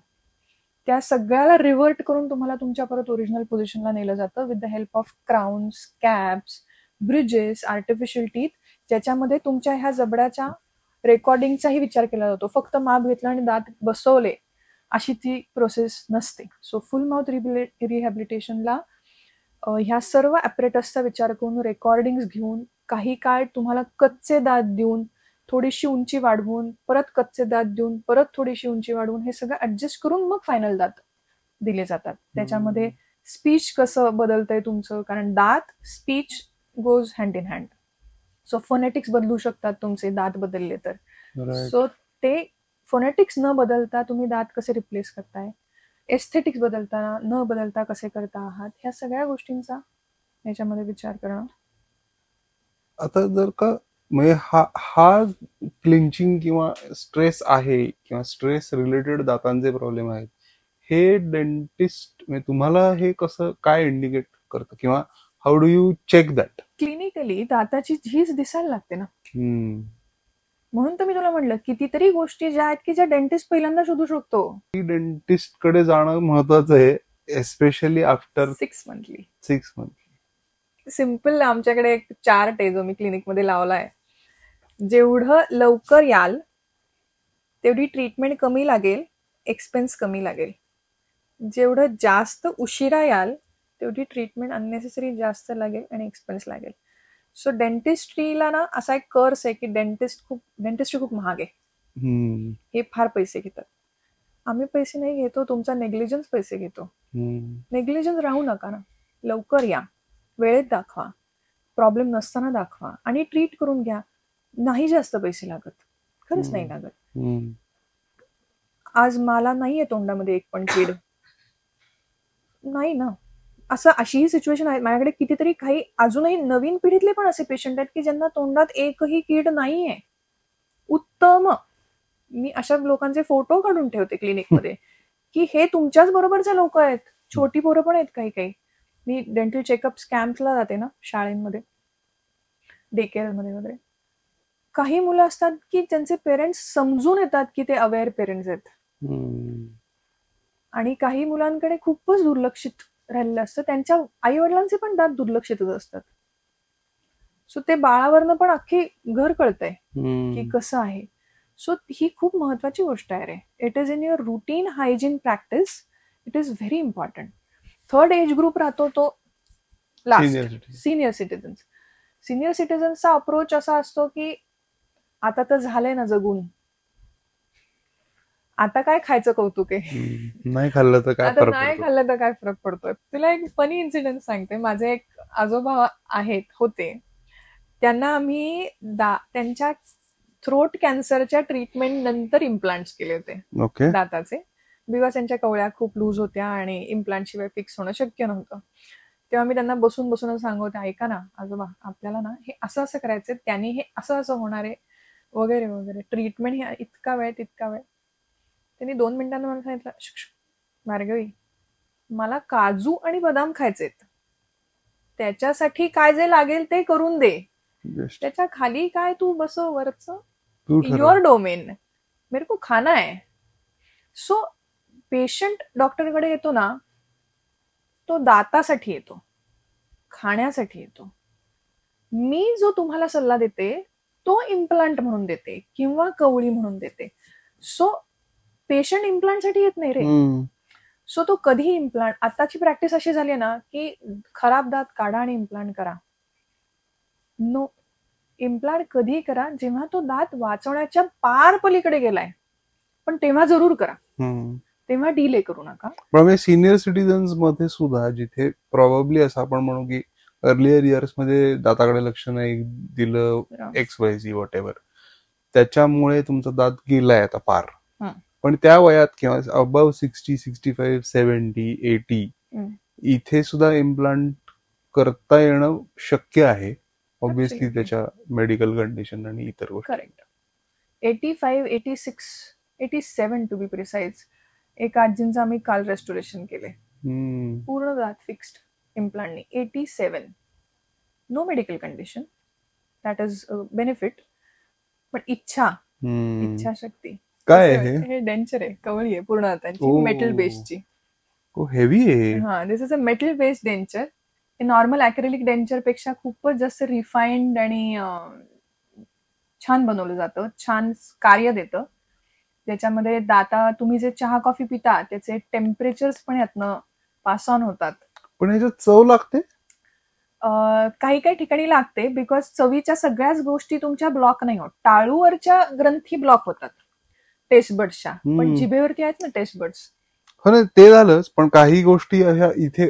त्या सगळ्याला रिव्हर्ट करून तुम्हाला तुमच्या परत ओरिजिनल पोझिशनला नेलं जातं with the help of crowns, caps, bridges, artificial teeth, ज्याच्यामध्ये तुमच्या ह्या जबड्याच्या रेकॉर्डिंगचाही विचार केला जातो. फक्त माप घेतलं आणि दात बसवले अशी ती प्रोसेस नसते. सो फुल माउथ रिहॅबिलिटेशनला ह्या सर्व ॲपरेटसचा विचार करून, रेकॉर्डिंग घेऊन, काही काळ तुम्हाला कच्चे दात देऊन, थोडीशी उंची वाढवून, परत कच्चे दात देऊन, परत थोडीशी उंची वाढवून, हे सगळं ऍडजस्ट करून मग फायनल दात दिले जातात. त्याच्यामध्ये स्पीच कसं बदलतंय तुमचं, कारण दात, speech goes hand in hand. So phonetics बदलू शकतात तुमचे दात बदलले तर. सो ते फोनेटिक्स न बदलता तुम्ही दात कसे रिप्लेस करताय, एस्थेटिक्स बदलताना न बदलता कसे करता आहात, ह्या सगळ्या गोष्टींचा याच्यामध्ये विचार करणं. आता जर का म्हणजे हा क्लिंचिंग किंवा स्ट्रेस आहे किंवा स्ट्रेस रिलेटेड दातांचे प्रॉब्लेम आहेत, हे डेंटिस्ट म्हणजे तुम्हाला हे कसं काय इंडिकेट करतं किंवा how do you check that? Clinically दाताची झीज दिसायला लागते ना. म्हणून तर मी तुला म्हणलं कितीतरी गोष्टी ज्या आहेत की ज्या डेंटिस्ट पहिल्यांदा शोधू शकतो. डेंटिस्ट कडे जाणं महत्वाचं आहे, एस्पेशली आफ्टर 6 मंथली. सिम्पल आमच्याकडे एक चार्ट आहे जो मी क्लिनिकमध्ये लावलाय. जेवढं लवकर याल तेवढी ट्रीटमेंट कमी लागेल, एक्सपेन्स कमी लागेल. जेवढं जास्त उशिरा याल तेवढी ट्रीटमेंट अननेसेसरी जास्त लागेल आणि एक्सपेन्स लागेल. सो डेंटिस्ट्रीला ना असा एक कर्स आहे की डेंटिस्ट्री खूप महाग आहे, हे फार पैसे घेतात. आम्ही पैसे नाही घेतो, तुमचा नेग्लिजन्स पैसे घेतो. नेग्लिजन्स राहू नका ना, लवकर या, वेळेत दाखवा, प्रॉब्लेम नसताना दाखवा आणि ट्रीट करून घ्या. नाही जास्त पैसे लागत, खरंच नाही लागत. आज मला नाहीये तोंडामध्ये एक पण कीड नाही ना, असं अशीही सिच्युएशन आहे. माझ्याकडे कितीतरी काही अजूनही नवीन पिढीतले पण असे पेशंट आहेत की ज्यांना तोंडात एकही कीड नाहीये. उत्तम. मी अशा लोकांचे फोटो काढून ठेवते क्लिनिकमध्ये की हे तुमच्याच बरोबरचे लोक आहेत. छोटी पोरं पण आहेत काही काही. मी डेंटल चेकअप कॅम्पला जाते ना शाळेमध्ये, डे केअरमध्ये वगैरे. काही मुलं असतात की त्यांचे पेरेंट्स समजून येतात की ते अवेअर पेरेंट्स आहेत आणि काही मुलांकडे खूपच दुर्लक्षित राहिलेलं असतं. त्यांच्या आई वडिलांचे पण दात दुर्लक्षितच असतात. सो ते बाळावरनं पण अख्खी घर कळतंय की कसं आहे. सो ही खूप महत्वाची गोष्ट आहे रे. It is in your routine hygiene practice. It is very important. Third age group राहतो तो लास्ट, सिनियर सिटीजन्स. सिनियर सिटीजन्सचा अप्रोच असा असतो की आता तर झालंय ना जगून, आता काय खायचं कौतुक आहे, नाही खाल्लं तर काय फरक पडतोय. तुला एक फनी इन्सिडेंट सांगते. माझे एक आजोबा होते, त्यांना आम्ही त्यांच्या थ्रोट कॅन्सरच्या ट्रीटमेंट नंतर इम्प्लांट्स केले होते दाताचे. बिकॉज त्यांच्या कवळ्या खूप लूज होत्या आणि इम्प्लांट शिवाय फिक्स होणं शक्य नव्हतं. तेव्हा मी त्यांना बसूनच सांगते, ऐका ना आजोबा, आपल्याला ना हे असं असं करायचं, त्यांनी हे असं असं होणार आहे वगैरे वगैरे, ट्रीटमेंट हे इतका वेळ तितका वेळ. त्यांनी 2 मिनिटांना मला सांगितलं, भार्गवी, मला काजू आणि बदाम खायचेत, त्याच्यासाठी काय जे लागेल ते करून दे, त्याच्या खाली काय तू बसव वरचं, युअर डोमेन, मेरे को खाना है. सो पेशंट डॉक्टरकडे येतो ना, तो दातासाठी येतो, खाण्यासाठी येतो. मी जो तुम्हाला सल्ला देते तो इम्प्लांट म्हणून देते किंवा कवळी म्हणून देते. सो पेशंट इम्प्लांटसाठी येत नाही रे. सो तो कधी इम्प्लांट, आताची प्रॅक्टिस अशी झाली आहे ना की खराब दात काढा आणि इम्प्लांट करा. नो, इम्प्लांट कधी करा जेव्हा तो दात वाचवण्याच्या पार पलीकडे गेलाय, पण तेव्हा जरूर करा, तेव्हा डिले करू नका. पण सिनियर सिटीजन्स मध्ये सुद्धा जिथे प्रॉब्ली असं आपण म्हणू की अर्लियर इयर्स मध्ये दाताकडे लक्ष नाही दिलं, XYZ वॉट एव्हर, त्याच्यामुळे तुमचा दात गेलाय आता पार, पण त्या वयात किंवा अबव 60, 65, 70, 80 इथे सुद्धा इम्प्लांट करता येणं शक्य आहे, ऑब्व्हियसली त्याच्या मेडिकल कंडिशन आणि इतर गोष्टी. करेक्ट. 85, 86, 87 टू बी प्रिसाइज, एक आजींचं आम्ही काल रेस्टोरेशन केले, पूर्ण दात फिक्स्ड इम्प्लांटनी. 87, no medical condition, that is benefit, पण इच्छाशक्ती. काय आहे हे डेंचर आहे, कवळी आहे पूर्ण दातांची, मेटल बेस्डची. हेवी आहे. हा, दिस इज अ मेटल बेस्ड डेंचर. हे नॉर्मल अॅक्रेलिक डेंचर पेक्षा खूपच जास्त रिफाईन्ड आणि छान बनवलं जातं, छान कार्य देतं. ज्याच्यामध्ये दाता तुम्ही जे चहा कॉफी पिता त्याचे टेम्परेचर्स पण यातनं पास ऑन होतात. पण ह्याच्यात चव लागते, काही काही ठिकाणी लागते, बिकॉज चवीच्या सगळ्याच गोष्टी तुमच्या ब्लॉक नाही होत. टाळूवरच्या ग्रंथी ब्लॉक होतात टेस्ट बर्ड्सच्या, पण जिभेवरती आहेत ना टेस्ट बर्ड्स. हो ना, ते झालंच, पण काही गोष्टी अशा इथे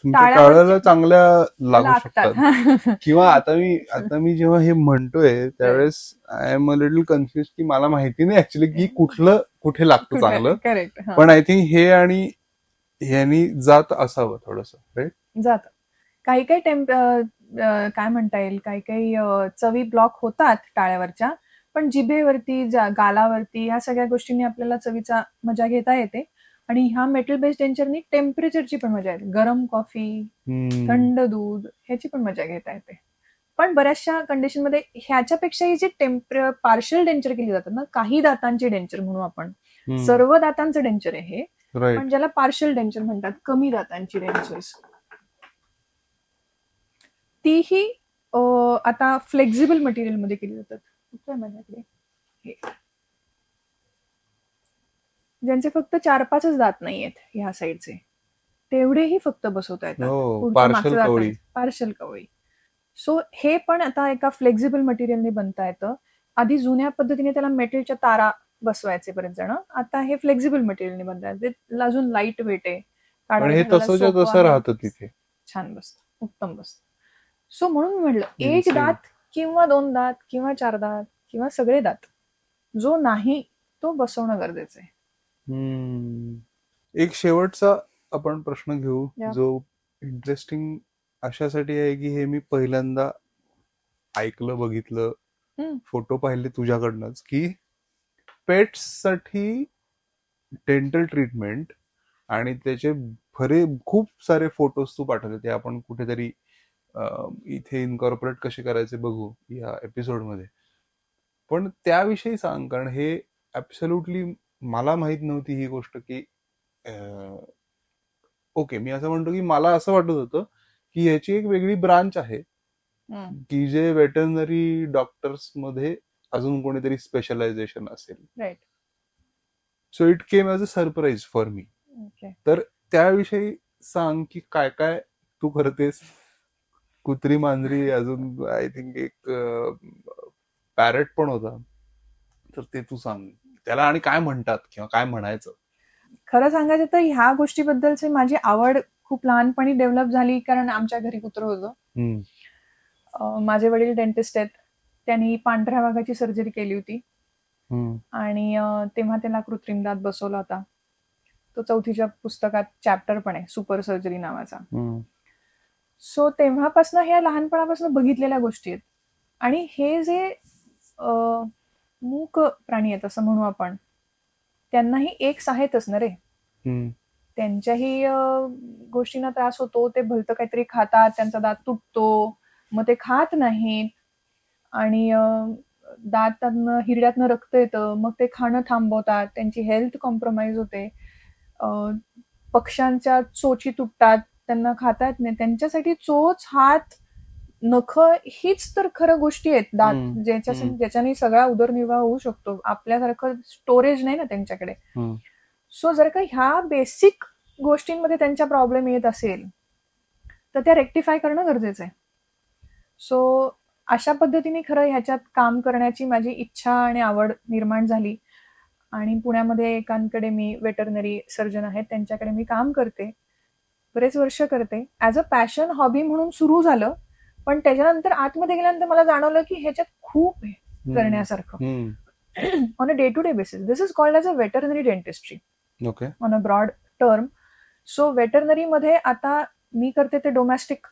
तुमच्या टाळ्याला चांगल्या लागू शकतात. किंवा आता मी जेव्हा हे म्हणतोय त्यावेळेस I am a little confuse की मला माहिती नाही ऍक्च्युली की कुठे लागतं चांगलं. करेक्ट. पण आय थिंक हे आणि ह्यानी जात असावं थोडस, राईट? जात. काही काही काय म्हणता येईल, काही काही चवी ब्लॉक होतात टाळ्यावरच्या, पण जिभेवरती, गालावरती, ह्या सगळ्या गोष्टींनी आपल्याला चवीचा मजा घेता येते. आणि ह्या मेटल बेस्ड डेंचरनी टेम्परेचरची पण मजा येते, गरम कॉफी, थंड दूध, ह्याची पण मजा घेता येते. पण बऱ्याचशा कंडिशनमध्ये ह्याच्यापेक्षाही जे पार्शल डेंचर केली जातात ना, काही दातांची डेंचर म्हणून आपण, सर्व दातांचं डेंचर आहे हे, पण ज्याला पार्शल डेंचर म्हणतात, कमी दातांची डेंचर्स, तीही आता फ्लेक्झिबल मटेरियल मध्ये केली जातात. माझ्याकडे हे ज्यांचे फक्त 4-5 दात नाहीयेत ह्या साईडचे, तेवढेही फक्त बसवता येतात, पार्शल कवळी. सो हे पण आता एका फ्लेक्झिबल मटेरियलने बनता येतं. आधी जुन्या पद्धतीने त्याला मेटलच्या तारा बसवायचे बरेच जण, आता हे फ्लेक्झिबल मटेरियलने बनतात. ते अजून लाईट वेट आहे, तसं राहतं तिथे, छान बसतं, उत्तम बसतं. सो म्हणून म्हटलं, एक दात किंवा 2 दात किंवा 4 दात किंवा सगळे दात, जो नाही तो बसवणं गरजेचं आहे. एक शेवटचा आपण प्रश्न घेऊ, जो इंटरेस्टिंग अशासाठी आहे की हे मी पहिल्यांदा ऐकलं, बघितलं, फोटो पाहिले तुझ्याकडनंच, की पेट्स साठी डेंटल ट्रीटमेंट आणि त्याचे खूप सारे फोटोज तू पाठवले, ते आपण कुठेतरी इथे इनकॉर्पोरेट कसे करायचे बघू या एपिसोडमध्ये. पण त्याविषयी सांग, कारण हे ऍब्सोल्युटली मला माहित नव्हती ही गोष्ट की ओके, मी असं म्हणतो की मला असं वाटत होतं की याची एक वेगळी ब्रांच आहे की जे वेटरनरी डॉक्टर्स मध्ये अजून कोणीतरी स्पेशलायझेशन असेल. Right. So it came as a surprise for me. तर त्याविषयी सांग की काय काय तू करतेस. कुत्री, मांजरी, अजून आय थिंक एक पॅरेट पण होता, तर ते तू सांग त्याला आणि काय म्हणतात किंवा काय म्हणायचं. खरं सांगायचं तर ह्या गोष्टीबद्दलची माझी आवड खूप लहानपणी डेव्हलप झाली, कारण आमच्या घरी कुत्रं होतं. माझे वडील डेंटिस्ट आहेत, त्यांनी पांढऱ्या वाघाची सर्जरी केली होती आणि तेव्हा त्याला कृत्रिम दात बसवला होता. तो 4थीच्या पुस्तकात चॅप्टर पण आहे, सुपर सर्जरी नावाचा. सो तेव्हापासून ह्या लहानपणापासून बघितलेल्या गोष्टी आहेत. आणि हे जे मूक प्राणी आहेत असं म्हणू आपण, त्यांनाही एक आहेतच ना रे, त्यांच्याही गोष्टींना त्रास होतो. ते भलतं काहीतरी खातात, त्यांचा दात तुटतो, मग ते खात नाहीत आणि दातातनं, हिरड्यातनं रक्त येतं, मग ते खाणं थांबवतात, त्यांची हेल्थ कॉम्प्रोमाइज होते. पक्ष्यांच्या चोची तुटतात, त्यांना खाता येत नाही. त्यांच्यासाठी चोच, हात, नख हीच तर खरं गोष्टी आहेत, दात ज्याच्याने सगळा उदरनिर्वाह होऊ शकतो. आपल्यासारखं स्टोरेज नाही ना त्यांच्याकडे. सो जर का ह्या बेसिक गोष्टींमध्ये त्यांच्या प्रॉब्लेम येत असेल तर त्या रेक्टिफाय करणं गरजेचं आहे. सो अशा पद्धतीने खरं ह्याच्यात काम करण्याची माझी इच्छा आणि आवड निर्माण झाली. आणि पुण्यामध्ये एकांकडे मी वेटरनरी सर्जन आहेत, त्यांच्याकडे मी काम करते, बरेच वर्ष करते. ऍज अ पॅशन, हॉबी म्हणून सुरू झालं, पण त्याच्यानंतर आतमध्ये गेल्यानंतर मला जाणवलं की ह्याच्यात खूप आहे, करण्यासारखं on a day to day basis. This is called as a veterinary dentistry on a broad term. So veterinary मध्ये आता मी करते ते डोमेस्टिक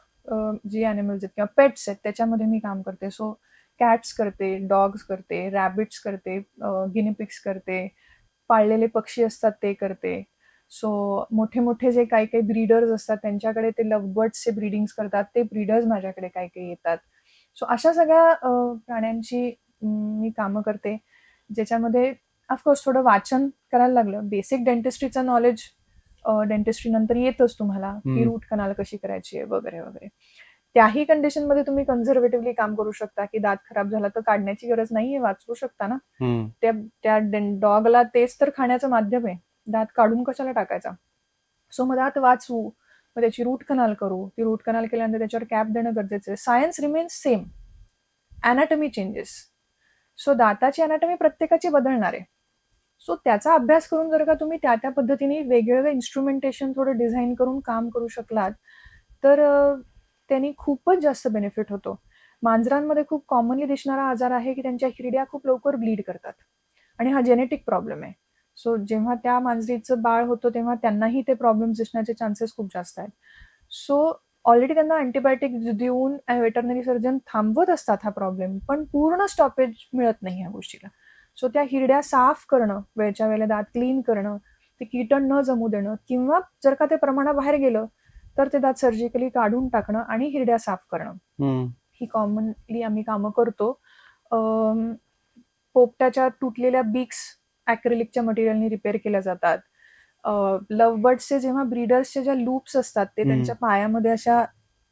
जी अॅनिमल्स आहेत किंवा पेट्स आहेत त्याच्यामध्ये मी काम करते. सो कॅट्स करते, डॉग्स करते, रॅबिट्स करते, गिनीपिग्स करते, पाळलेले पक्षी असतात ते करते. सो मोठे मोठे जे काही काही ब्रीडर्स असतात त्यांच्याकडे ते लव्हबर्ड्सचे ब्रीडिंग्स करतात, ते ब्रीडर्स माझ्याकडे काही काही येतात. सो अशा सगळ्या प्राण्यांची मी कामं करते, ज्याच्यामध्ये ऑफकोर्स थोडं वाचन करायला लागलं. बेसिक डेंटिस्ट्रीचं नॉलेज डेंटिस्ट्री नंतर येतच तुम्हाला, की रूट कनाल कशी करायची आहे वगैरे वगैरे. त्याही कंडिशनमध्ये तुम्ही कन्झर्वेटिव्हली काम करू शकता, की दात खराब झाला तर काढण्याची गरज नाहीये, वाचवू शकता ना. त्या डॉगला तेच तर खाण्याचं माध्यम आहे, दात काढून कशाला टाकायचा. सो मग दात वाचवू, मग त्याची रूट कनाल करू. ती रूट कनाल केल्यानंतर त्याच्यावर कॅप देणं गरजेचं आहे. Science remains same, anatomy changes. So दाताची अॅनाटॉमी प्रत्येकाची बदलणार आहे. सो त्याचा अभ्यास करून जर का तुम्ही त्या त्या पद्धतीने वेगवेगळं इन्स्ट्रुमेंटेशन थोडं डिझाईन करून काम करू शकलात तर त्यांनी खूपच जास्त बेनिफिट होतो. मांजरांमध्ये खूप कॉमनली दिसणारा आजार आहे की त्यांच्या हिरड्या खूप लवकर ब्लीड करतात आणि हा जेनेटिक प्रॉब्लेम आहे. सो जेव्हा त्या मांजरीचं बाळ होतं तेव्हा त्यांनाही ते प्रॉब्लेम दिसण्याचे चान्सेस खूप जास्त आहेत. सो ऑलरेडी त्यांना अँटीबायोटिक देऊन वेटरनरी सर्जन थांबवत असतात हा प्रॉब्लेम, पण पूर्ण स्टॉपेज मिळत नाही ह्या गोष्टीला. सो त्या हिरड्या साफ करणं, वेळच्या वेळेला दात क्लीन करणं, ते कीटण न जमू देणं, किंवा जर का ते प्रमाणाबाहेर गेलं तर ते दात सर्जिकली काढून टाकणं आणि हिरड्या साफ करणं, ही कॉमनली आम्ही कामं करतो. पोपटाच्या तुटलेल्या बीक्स ॲक्रिलिकच्या मटेरियलनी रिपेअर केल्या जातात. लव्हबर्ड्सचे जेव्हा ब्रीडर्सचे ज्या लूप्स असतात ते त्यांच्या पायामध्ये अशा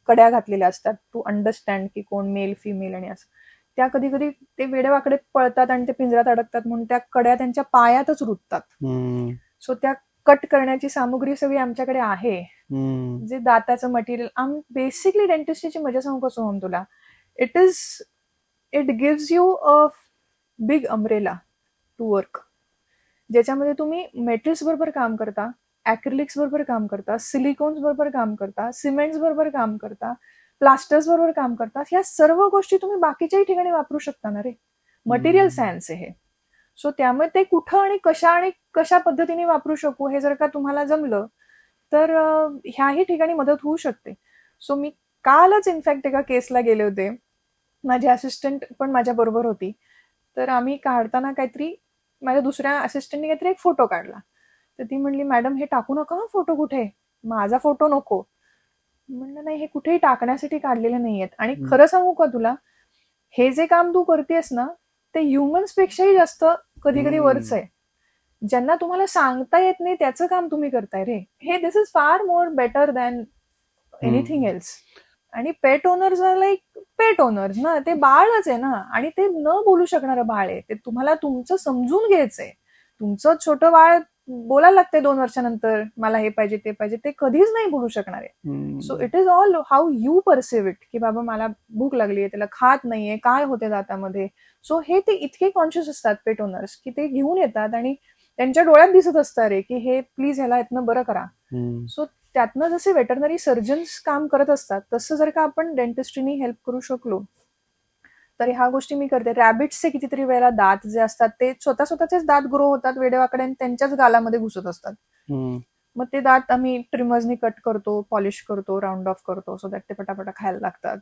कड्या घातलेल्या असतात टू अंडरस्टँड की कोण मेल फिमेल, आणि असं त्या कधी कधी ते वेडेवाकडे पळतात आणि ते पिंजऱ्यात अडकतात म्हणून त्या कड्या त्यांच्या पायातच रुततात. सो त्या कट करण्याची सामुग्री सगळी आमच्याकडे आहे, जे दाताचं मटेरियल. बेसिकली डेंटिस्ट्रीची मजा सांगू कसं होम तुला, it gives you a big umbrella to work, ज्याच्यामध्ये तुम्ही मेटल्स बरोबर काम करता, ॲक्रिलिक्स बरोबर काम करता, सिलिकॉन्स बरोबर काम करता, सिमेंट्स बरोबर काम करता, प्लास्टर्स बरोबर काम करता. ह्या सर्व गोष्टी तुम्ही बाकीच्याही ठिकाणी वापरू शकता ना रे. मटेरियल सायन्स आहे हे. सो त्यामुळे ते कुठं आणि कशा पद्धतीने वापरू शकू हे जर का तुम्हाला जमलं तर ह्याही ठिकाणी मदत होऊ शकते. सो मी कालच इनफॅक्ट एका केसला गेले होते, माझी असिस्टंट पण माझ्या बरोबर होती. तर आम्ही काढताना काहीतरी माझ्या दुसऱ्या असिस्टंटने काहीतरी एक फोटो काढला, तर ती म्हणली मॅडम हे टाकू नका हा फोटो, कुठे माझा फोटो नको. म्हणलं नाही, हे कुठेही टाकण्यासाठी काढलेले नाहीयेत. आणि खरं सांगू का तुला, हे जे काम तू करतेस ना ते ह्युमन्स पेक्षाही जास्त कधी कधी वरच आहे. ज्यांना तुम्हाला सांगता येत नाही त्याचं काम तुम्ही करताय रे. हे this is far more better than anything else. आणि pet owners are like pet owners ना, ते बाळच आहे ना, आणि ते न बोलू शकणारं बाळ आहे. ते तुम्हाला तुमचं समजून घ्यायचंय. तुमचं छोटं बाळ बोलायला लागते 2 वर्षानंतर, मला हे पाहिजे ते पाहिजे, ते कधीच नाही बोलू शकणार आहे. So it is all how you perceive it, की बाबा मला भूक लागलीये, त्याला खात नाहीये, काय होते दातामध्ये. सो हे ते इतके कॉन्शियस असतात पेट ओनर्स की ते घेऊन येतात आणि त्यांच्या डोळ्यात दिसत असतात रे की हे प्लीज ह्याला इथनं बरं करा. सो त्यातनं जसे वेटरनरी सर्जन्स काम करत असतात तसं जर का आपण डेंटिस्ट्रीनी हेल्प करू शकलो तर ह्या गोष्टी मी करते. रॅबिट्सचे कितीतरी वेळेला दात जे असतात ते स्वतःचेच दात ग्रो होतात वेडेवाकडे आणि त्यांच्याच गालामध्ये घुसत असतात. मग ते दात आम्ही ट्रिमर्सनी कट करतो, पॉलिश करतो, राऊंड ऑफ करतो, सो दॅट ते पटापटा खायला लागतात.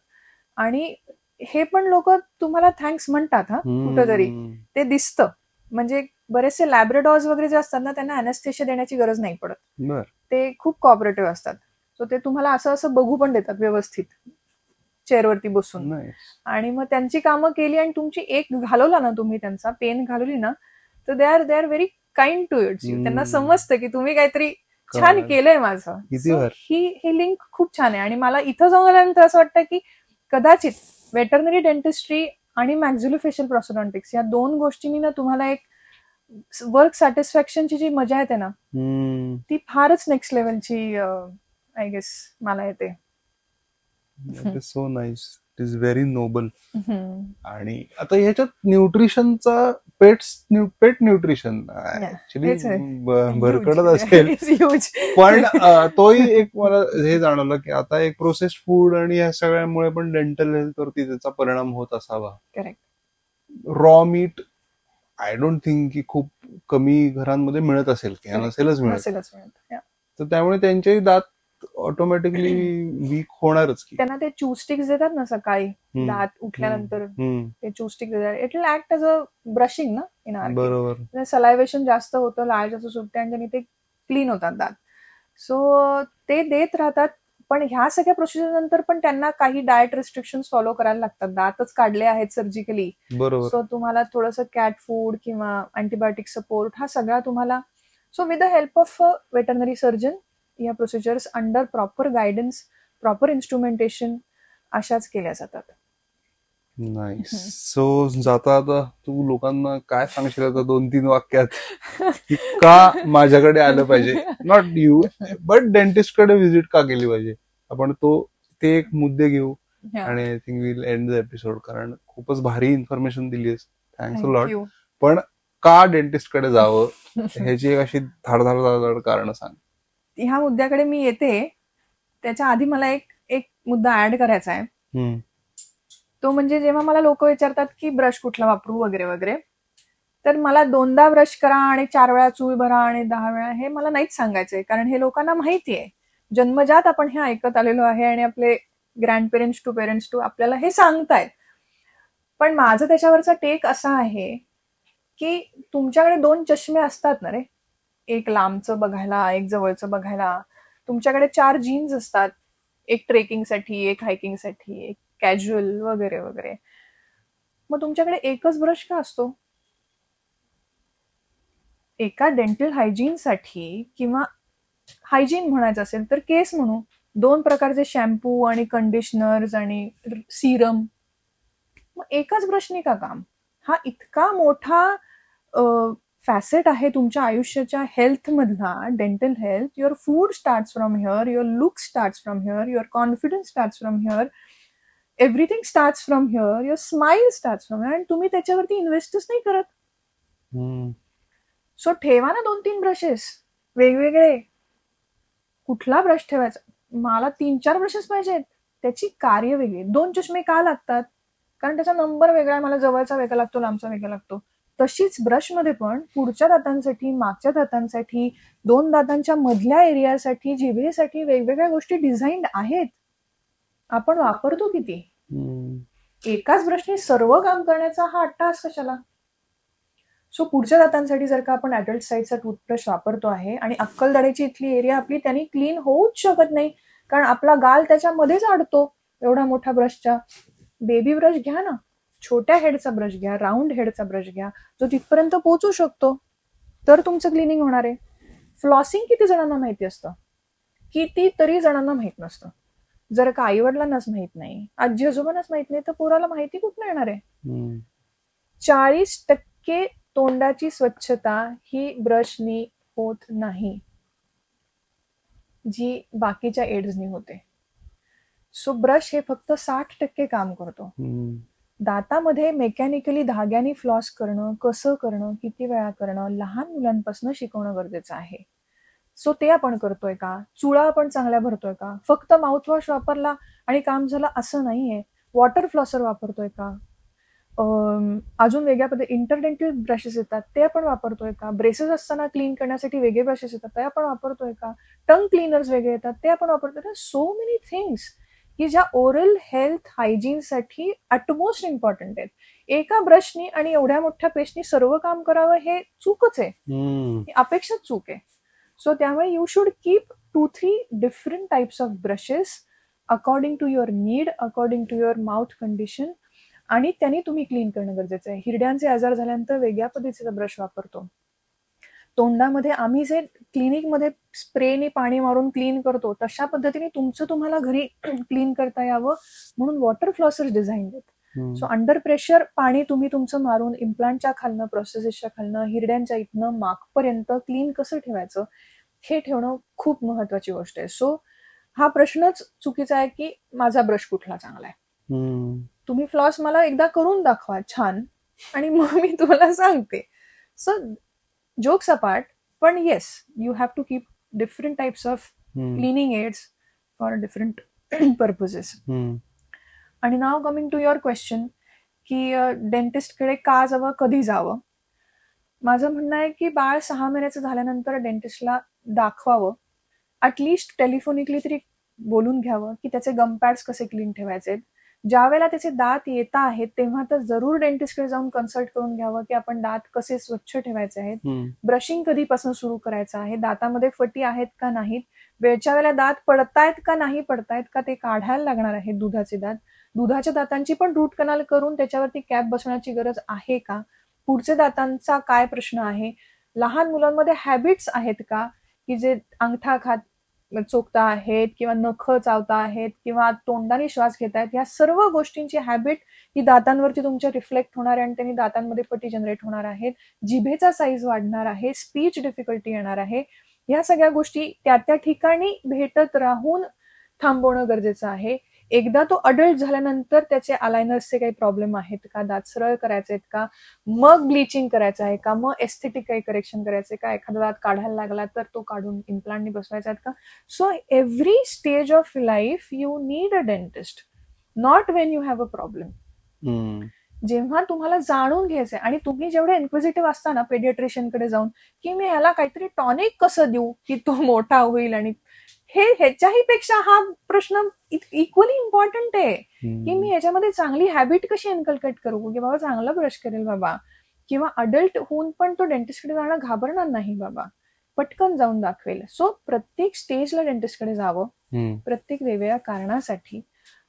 आणि हे पण लोक तुम्हाला थँक्स म्हणतात हा कुठंतरी, ते दिसतं. म्हणजे बरेचसे लॅब्राडॉर्स वगैरे जे असतात ना त्यांना अॅनेस्थेशिया देण्याची गरज नाही पडत, ते खूप कॉपरेटिव्ह असतात. सो ते तुम्हाला असं बघू पण देतात व्यवस्थित चेअरवरती बसून. आणि मग त्यांची कामं केली आणि तुमची एक घालवला ना तुम्ही, त्यांचा पेन घालवली ना, तर they are very kind to it's you. त्यांना समजतं की तुम्ही काहीतरी छान केलंय माझं. ही लिंक खूप छान आहे. आणि मला इथं जाऊन आल्यानंतर असं वाटतं की कदाचित वेटरनरी डेंटिस्ट्री आणि मॅक्झिलोफेशियल प्रोस्थोडॉन्टिक्स या 2 गोष्टींनी ना तुम्हाला एक वर्क सॅटिस्फॅक्शनची जी मजा येते ना ती फारच नेक्स्ट लेवलची आय गेस मला येते. It is so nice, it is very noble. आणि आता ह्याच्यात न्यूट्रिशनचा पेट न्यूट्रिशन ऍक्च्युली भरकडत असेल, पण तोही एक मला हे जाणवलं की आता एक प्रोसेस्ड फूड आणि या सगळ्यामुळे पण डेंटल हेल्थ वरती त्याचा परिणाम होत असावा. Correct. Raw meat I don't think की खूप कमी घरांमध्ये मिळत असेल किंवा नसेलच मिळत. तर त्यामुळे त्यांचेही दात ऑटोमॅटिकली वीक होणारच की. त्यांना ते चूस्टिक्स देतात ना सकाळी दात उठल्यानंतर, ते चूस्टिक्स देतात. It will act as a brushing ना इन आवर. बरोबर. सलायव्हेशन जास्त होतं, लाळ जास्त सुटते आणि त्यांनी ते क्लीन होतात दात. सो ते देत राहतात. पण ह्या सगळ्या प्रोसिजर नंतर पण त्यांना काही डाएट रिस्ट्रिक्शन फॉलो करायला लागतात. दातच काढले आहेत सर्जिकली, सो तुम्हाला थोडंसं कॅट फूड किंवा अँटीबायोटिक सपोर्ट हा सगळा तुम्हाला. So with the help of veterinary surgeon या procedures under proper guidance, proper instrumentation अशाच केल्या जातात. नाईस. सो जाता आता तू लोकांना काय सांगशील आता 2-3 वाक्यात की का माझ्याकडे आलं पाहिजे, नॉट यू बट डेंटिस्ट कडे व्हिजिट का केली पाहिजे. आपण ते एक मुद्दे घेऊ आणि I think will end the episode. कारण खूपच भारी इन्फॉर्मेशन दिलीस, थँक्स अ लॉट. पण का डेंटिस्ट कडे जावं ह्याची एक अशी धाड कारण सांग. ह्या मुद्द्याकडे मी येते, त्याच्या आधी मला एक मुद्दा ऍड करायचा आहे. तो म्हणजे जेव्हा मला लोक विचारतात की ब्रश कुठला वापरू वगैरे वगैरे, तर मला 2दा ब्रश करा आणि 4 वेळा चूळ भरा आणि 10 वेळा, हे मला नाहीच सांगायचंय. कारण हे लोकांना माहितीये, जन्मजात आपण हे ऐकत आलेलो आहे आणि आपले ग्रँडपेरेंट्स टू पेरेंट्स टू आपल्याला हे सांगतायत. पण माझं त्याच्यावरचा टेक असा आहे की तुमच्याकडे 2 चष्मे असतात ना रे, एक लांबचं बघायला, एक जवळचं बघायला. तुमच्याकडे 4 जीन्स असतात, एक ट्रेकिंगसाठी, एक हायकिंगसाठी, एक कॅज्युअल वगैरे वगैरे. मग तुमच्याकडे एकच ब्रश का असतो? एका डेंटल हायजीनसाठी किंवा हायजीन म्हणायचं असेल तर केस म्हणू, 2 प्रकारचे शॅम्पू आणि कंडिशनर्स आणि सिरम. मग एकाच ब्रशनी का काम? हा इतका मोठा फॅसेट आहे तुमच्या आयुष्याच्या हेल्थ मधला, dental health. Your food starts from here, your look starts from here, your confidence starts from here, everything starts from here, your smile starts from here. आणि तुम्ही त्याच्यावरती इन्व्हेस्टच नाही करत. सो ठेवा ना 2-3 ब्रशेस वेगवेगळे. कुठला ब्रश ठेवायचा? मला 3-4 ब्रशेस पाहिजेत, त्याची कार्य वेगळी. 2 चष्मे का लागतात? कारण त्याचा नंबर वेगळा, मला जवळचा वेगळा लागतो, लांबचा वेगळा लागतो. तशीच ब्रशमध्ये पण पुढच्या दातांसाठी, मागच्या दातांसाठी, 2 दातांच्या मधल्या एरियासाठी, जिभेसाठी वेगवेगळ्या गोष्टी डिझाईन्ड आहेत. आपण वापरतो किती? एकाच ब्रशने सर्व काम करण्याचा हा अट्टाहास कशाला? सो पुढच्या दातांसाठी जर का आपण अडल्ट साईजचा टूथब्रश वापरतो आहे आणि अक्कलदाढीची इथली एरिया आपली त्यांनी क्लीन होऊच शकत नाही, कारण आपला गाल त्याच्यामध्येच अडतो एवढा मोठा ब्रशच्या. बेबी ब्रश घ्या ना, छोट्या हेडचा ब्रश घ्या, राऊंड हेडचा ब्रश घ्या, जो तिथपर्यंत पोहोचू शकतो, तर तुमचं क्लिनिंग होणार आहे. फ्लॉसिंग किती जणांना माहिती असतं? कितीतरी जणांना माहित नसतं. जर का आईवडिलांनाच माहित नाही, आजी आजोबांनाच माहित नाही, तर पोराला माहिती कुठून येणार आहे? 40% तोंडाची स्वच्छता ही ब्रशनी होत नाही, जी बाकीच्या एड्सनी होते. सो ब्रश हे फक्त 60% काम करतो. दातामध्ये मेकॅनिकली धाग्याने फ्लॉस करणं, कसं करणं, किती वेळा करणं, लहान मुलांपासून शिकवणं गरजेचं आहे. सो ते आपण करतोय का? चुळा आपण चांगल्या भरतोय का? फक्त माउथवॉश वापरला आणि काम झालं असं नाहीये. वॉटर फ्लॉसर वापरतोय का? अजून वेगळ्या पद्धती इंटरडेंटल ब्रशेस येतात, ते आपण वापरतोय का? ब्रेसेस असताना क्लीन करण्यासाठी वेगळे ब्रशेस येतात, ते आपण वापरतोय का? टंग क्लीनर्स वेगळे येतात, ते आपण वापरतोय का? सो मेनी थिंग्स की ज्या ओरल हेल्थ हायजीनसाठी अटमोस्ट इम्पॉर्टंट आहेत. एका ब्रशनी आणि एवढ्या मोठ्या पेस्टनी सर्व काम करावं हे चूकच आहे, अपेक्षाच चूक आहे. सो त्यामुळे you should keep 2-3 different types of brushes according to your need, according to your mouth condition, आणि त्यांनी तुम्ही क्लीन करणं गरजेचं आहे. हिरड्यांचे आजार झाल्यानंतर वेगळ्या पद्धतीचा ब्रश वापरतो. तोंडामध्ये आम्ही जे क्लिनिकमध्ये स्प्रेनी पाणी मारून क्लीन करतो, तशा पद्धतीने तुमचं तुम्हाला घरी क्लीन करता यावं म्हणून वॉटर फ्लॉसर्स डिझाईन आहेत. सो अंडर प्रेशर पाणी तुम्ही तुमचं मारून इम्प्लांटच्या खालनं, प्रोसेसेसच्या खालनं, हिरड्यांच्या इथनं मागपर्यंत क्लीन कसं ठेवायचं हे ठेवणं खूप महत्वाची गोष्ट आहे. सो हा प्रश्नच चुकीचा आहे की माझा ब्रश कुठला चांगला आहे. तुम्ही फ्लॉस मला एकदा करून दाखवा छान, आणि मग मी तुम्हाला सांगते. सो जोक्स अपार्ट, पण yes, you have to keep different types of cleaning aids for different purposes. आणि now coming to your question की डेंटिस्टकडे का जावं, कधी जावं. माझं म्हणणं आहे की बाळ 6 महिन्याचं झाल्यानंतर डेंटिस्टला दाखवावं, ॲटलिस्ट टेलिफोनिकली तरी बोलून घ्यावं की त्याचे गम पॅड्स कसे क्लीन ठेवायचे. ज्या वेळेला त्याचे दात येत आहेत तेव्हा तर जरूर डेंटिस्टकडे जाऊन कन्सल्ट करून घ्यावं की आपण दात कसे स्वच्छ ठेवायचे आहेत, ब्रशिंग कधीपासून सुरू करायचं आहे, दातामध्ये फटी आहेत का नाहीत, वेळच्या वेळेला दात पडतायत का नाही पडतायत का ते काढायला लागणार आहे दुधाचे दात, दुधाच्या दातांची पण रूट कनाल करून त्याच्यावरती कॅप बसवण्याची गरज आहे का, पुढचे दातांचा काय प्रश्न आहे, लहान मुलांमध्ये हॅबिट्स आहेत का की जे अंगठा खात चोखता आहेत किंवा नख चावता आहेत किंवा तोंडाने श्वास घेत आहेत, या सर्व गोष्टींची हॅबिट ही दातांवरती तुमच्या रिफ्लेक्ट होणार आहे आणि त्यांनी दातांमध्ये फटी जनरेट होणार आहेत, जिभेचा साईज वाढणार आहे, स्पीच डिफिकल्टी येणार आहे. या सगळ्या गोष्टी त्या त्या ठिकाणी भेटत राहून थांबवणं गरजेचं आहे. एकदा तो अडल्ट झाल्यानंतर त्याचे अलायनर्सचे काही प्रॉब्लेम आहेत का, दात सरळ करायचे आहेत का, मग ब्लिचिंग करायचं आहे का, मग एस्थेटिक काही करेक्शन करायचंय का, एखादा दात काढायला लागला तर तो काढून इम्प्लांटनी बसवायचा आहेत का. So every stage of life you need a dentist, not Wien you have a problem. जेव्हा तुम्हाला जाणून घ्यायचंय आणि तुम्ही जेवढे इन्क्विजिटिव्ह असता ना पेडियाट्रिशियनकडे जाऊन की मी ह्याला काहीतरी टॉनिक कसं देऊ की तो मोठा होईल, आणि ह्याच्याही पेक्षा हा प्रश्न इक्वली इम्पॉर्टंट आहे की मी याच्यामध्ये चांगली हॅबिट कशी इन्कल्केट करू की बाबा चांगला ब्रश करेल बाबा, किंवा अडल्ट होऊन पण तो डेंटिस्टकडे जाणं घाबरणार नाही बाबा, पटकन जाऊन दाखवेल. सो प्रत्येक स्टेजला डेंटिस्टकडे जावं, प्रत्येक वेगवेगळ्या कारणासाठी.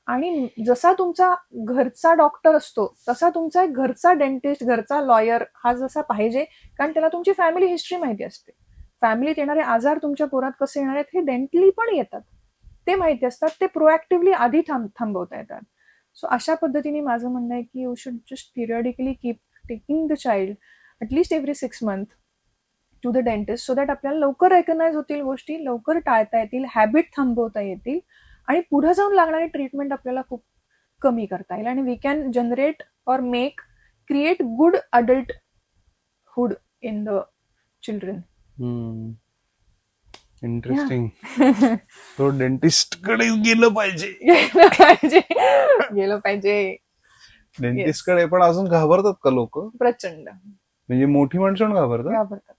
आणि जसा तुमचा घरचा डॉक्टर असतो तसा तुमचा एक घरचा डेंटिस्ट, घरचा लॉयर हा जसा पाहिजे, कारण त्याला तुमची फॅमिली हिस्ट्री माहिती असते, फॅमिलीत येणारे आजार तुमच्या पोरात कसे येणार आहेत हे डेंटली पण येतात ते माहिती असतात, ते प्रोएक्टिव्हली आधी थांबवता येतात. सो अशा पद्धतीने माझं म्हणणं आहे की you should just periodically keep taking the child at least every 6 months to the dentist, so that आपल्याला लवकर रेकग्नाइज होतील गोष्टी, लवकर टाळता येतील, हॅबिट थांबवता येतील आणि पुढे जाऊन लागणारी ट्रीटमेंट आपल्याला खूप कमी करता येईल आणि वी कॅन जनरेट और create good adulthood in the children. Interesting. तो डेंटिस्ट कडे गेलं पाहिजे. डेंटिस्ट कडे पण अजून घाबरतात का लोक? प्रचंड. म्हणजे मोठी माणसं घाबरतात,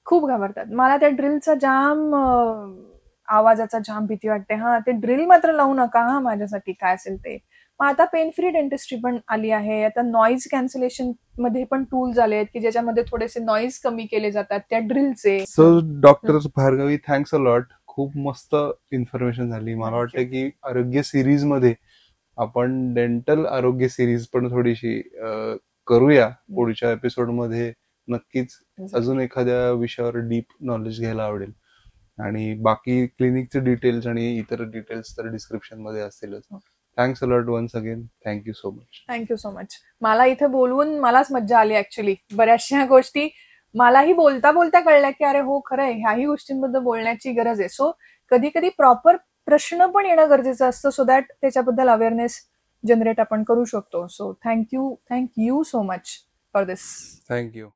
खूप घाबरतात. मला त्या ड्रिलचा जाम आवाजाचा जाम भीती वाटते. हा ते ड्रिल मात्र लावू नका हा माझ्यासाठी, काय असेल ते. मग आता पेन फ्री डेंटिस्ट्री पण आली आहे, आता नॉईज कॅन्सलेशन मध्ये पण टूल्स आले आहेत की ज्याच्यामध्ये थोडेसे नॉईज कमी केले जातात त्या ड्रिलचे. So doctor Bhargavi, thanks a lot. खूप मस्त इन्फॉर्मेशन झाली. मला वाटतं की आरोग्य सिरीज मध्ये आपण डेंटल आरोग्य सिरीज पण थोडीशी करूया पुढच्या एपिसोड मध्ये. नक्कीच अजून एखाद्या विषयावर डीप नॉलेज घ्यायला आवडेल. आणि बाकी क्लिनिकचे डिटेल्स आणि इतर डिटेल्स तर डिस्क्रिप्शन मध्ये असतीलच. Thanks a lot once again. Thank you so much. Thank you so much. मला इथे बोलवून मलाच मज्जा आली ऍक्च्युली. बऱ्याचशा गोष्टी मलाही बोलता बोलता कळल्या की अरे हो खरंय, ह्याही गोष्टींबद्दल बोलण्याची गरज आहे. सो कधी कधी प्रॉपर प्रश्न पण येणं गरजेचं असतं, सो दॅट त्याच्याबद्दल अवेअरनेस जनरेट आपण करू शकतो. So thank you so much for this. Thank you.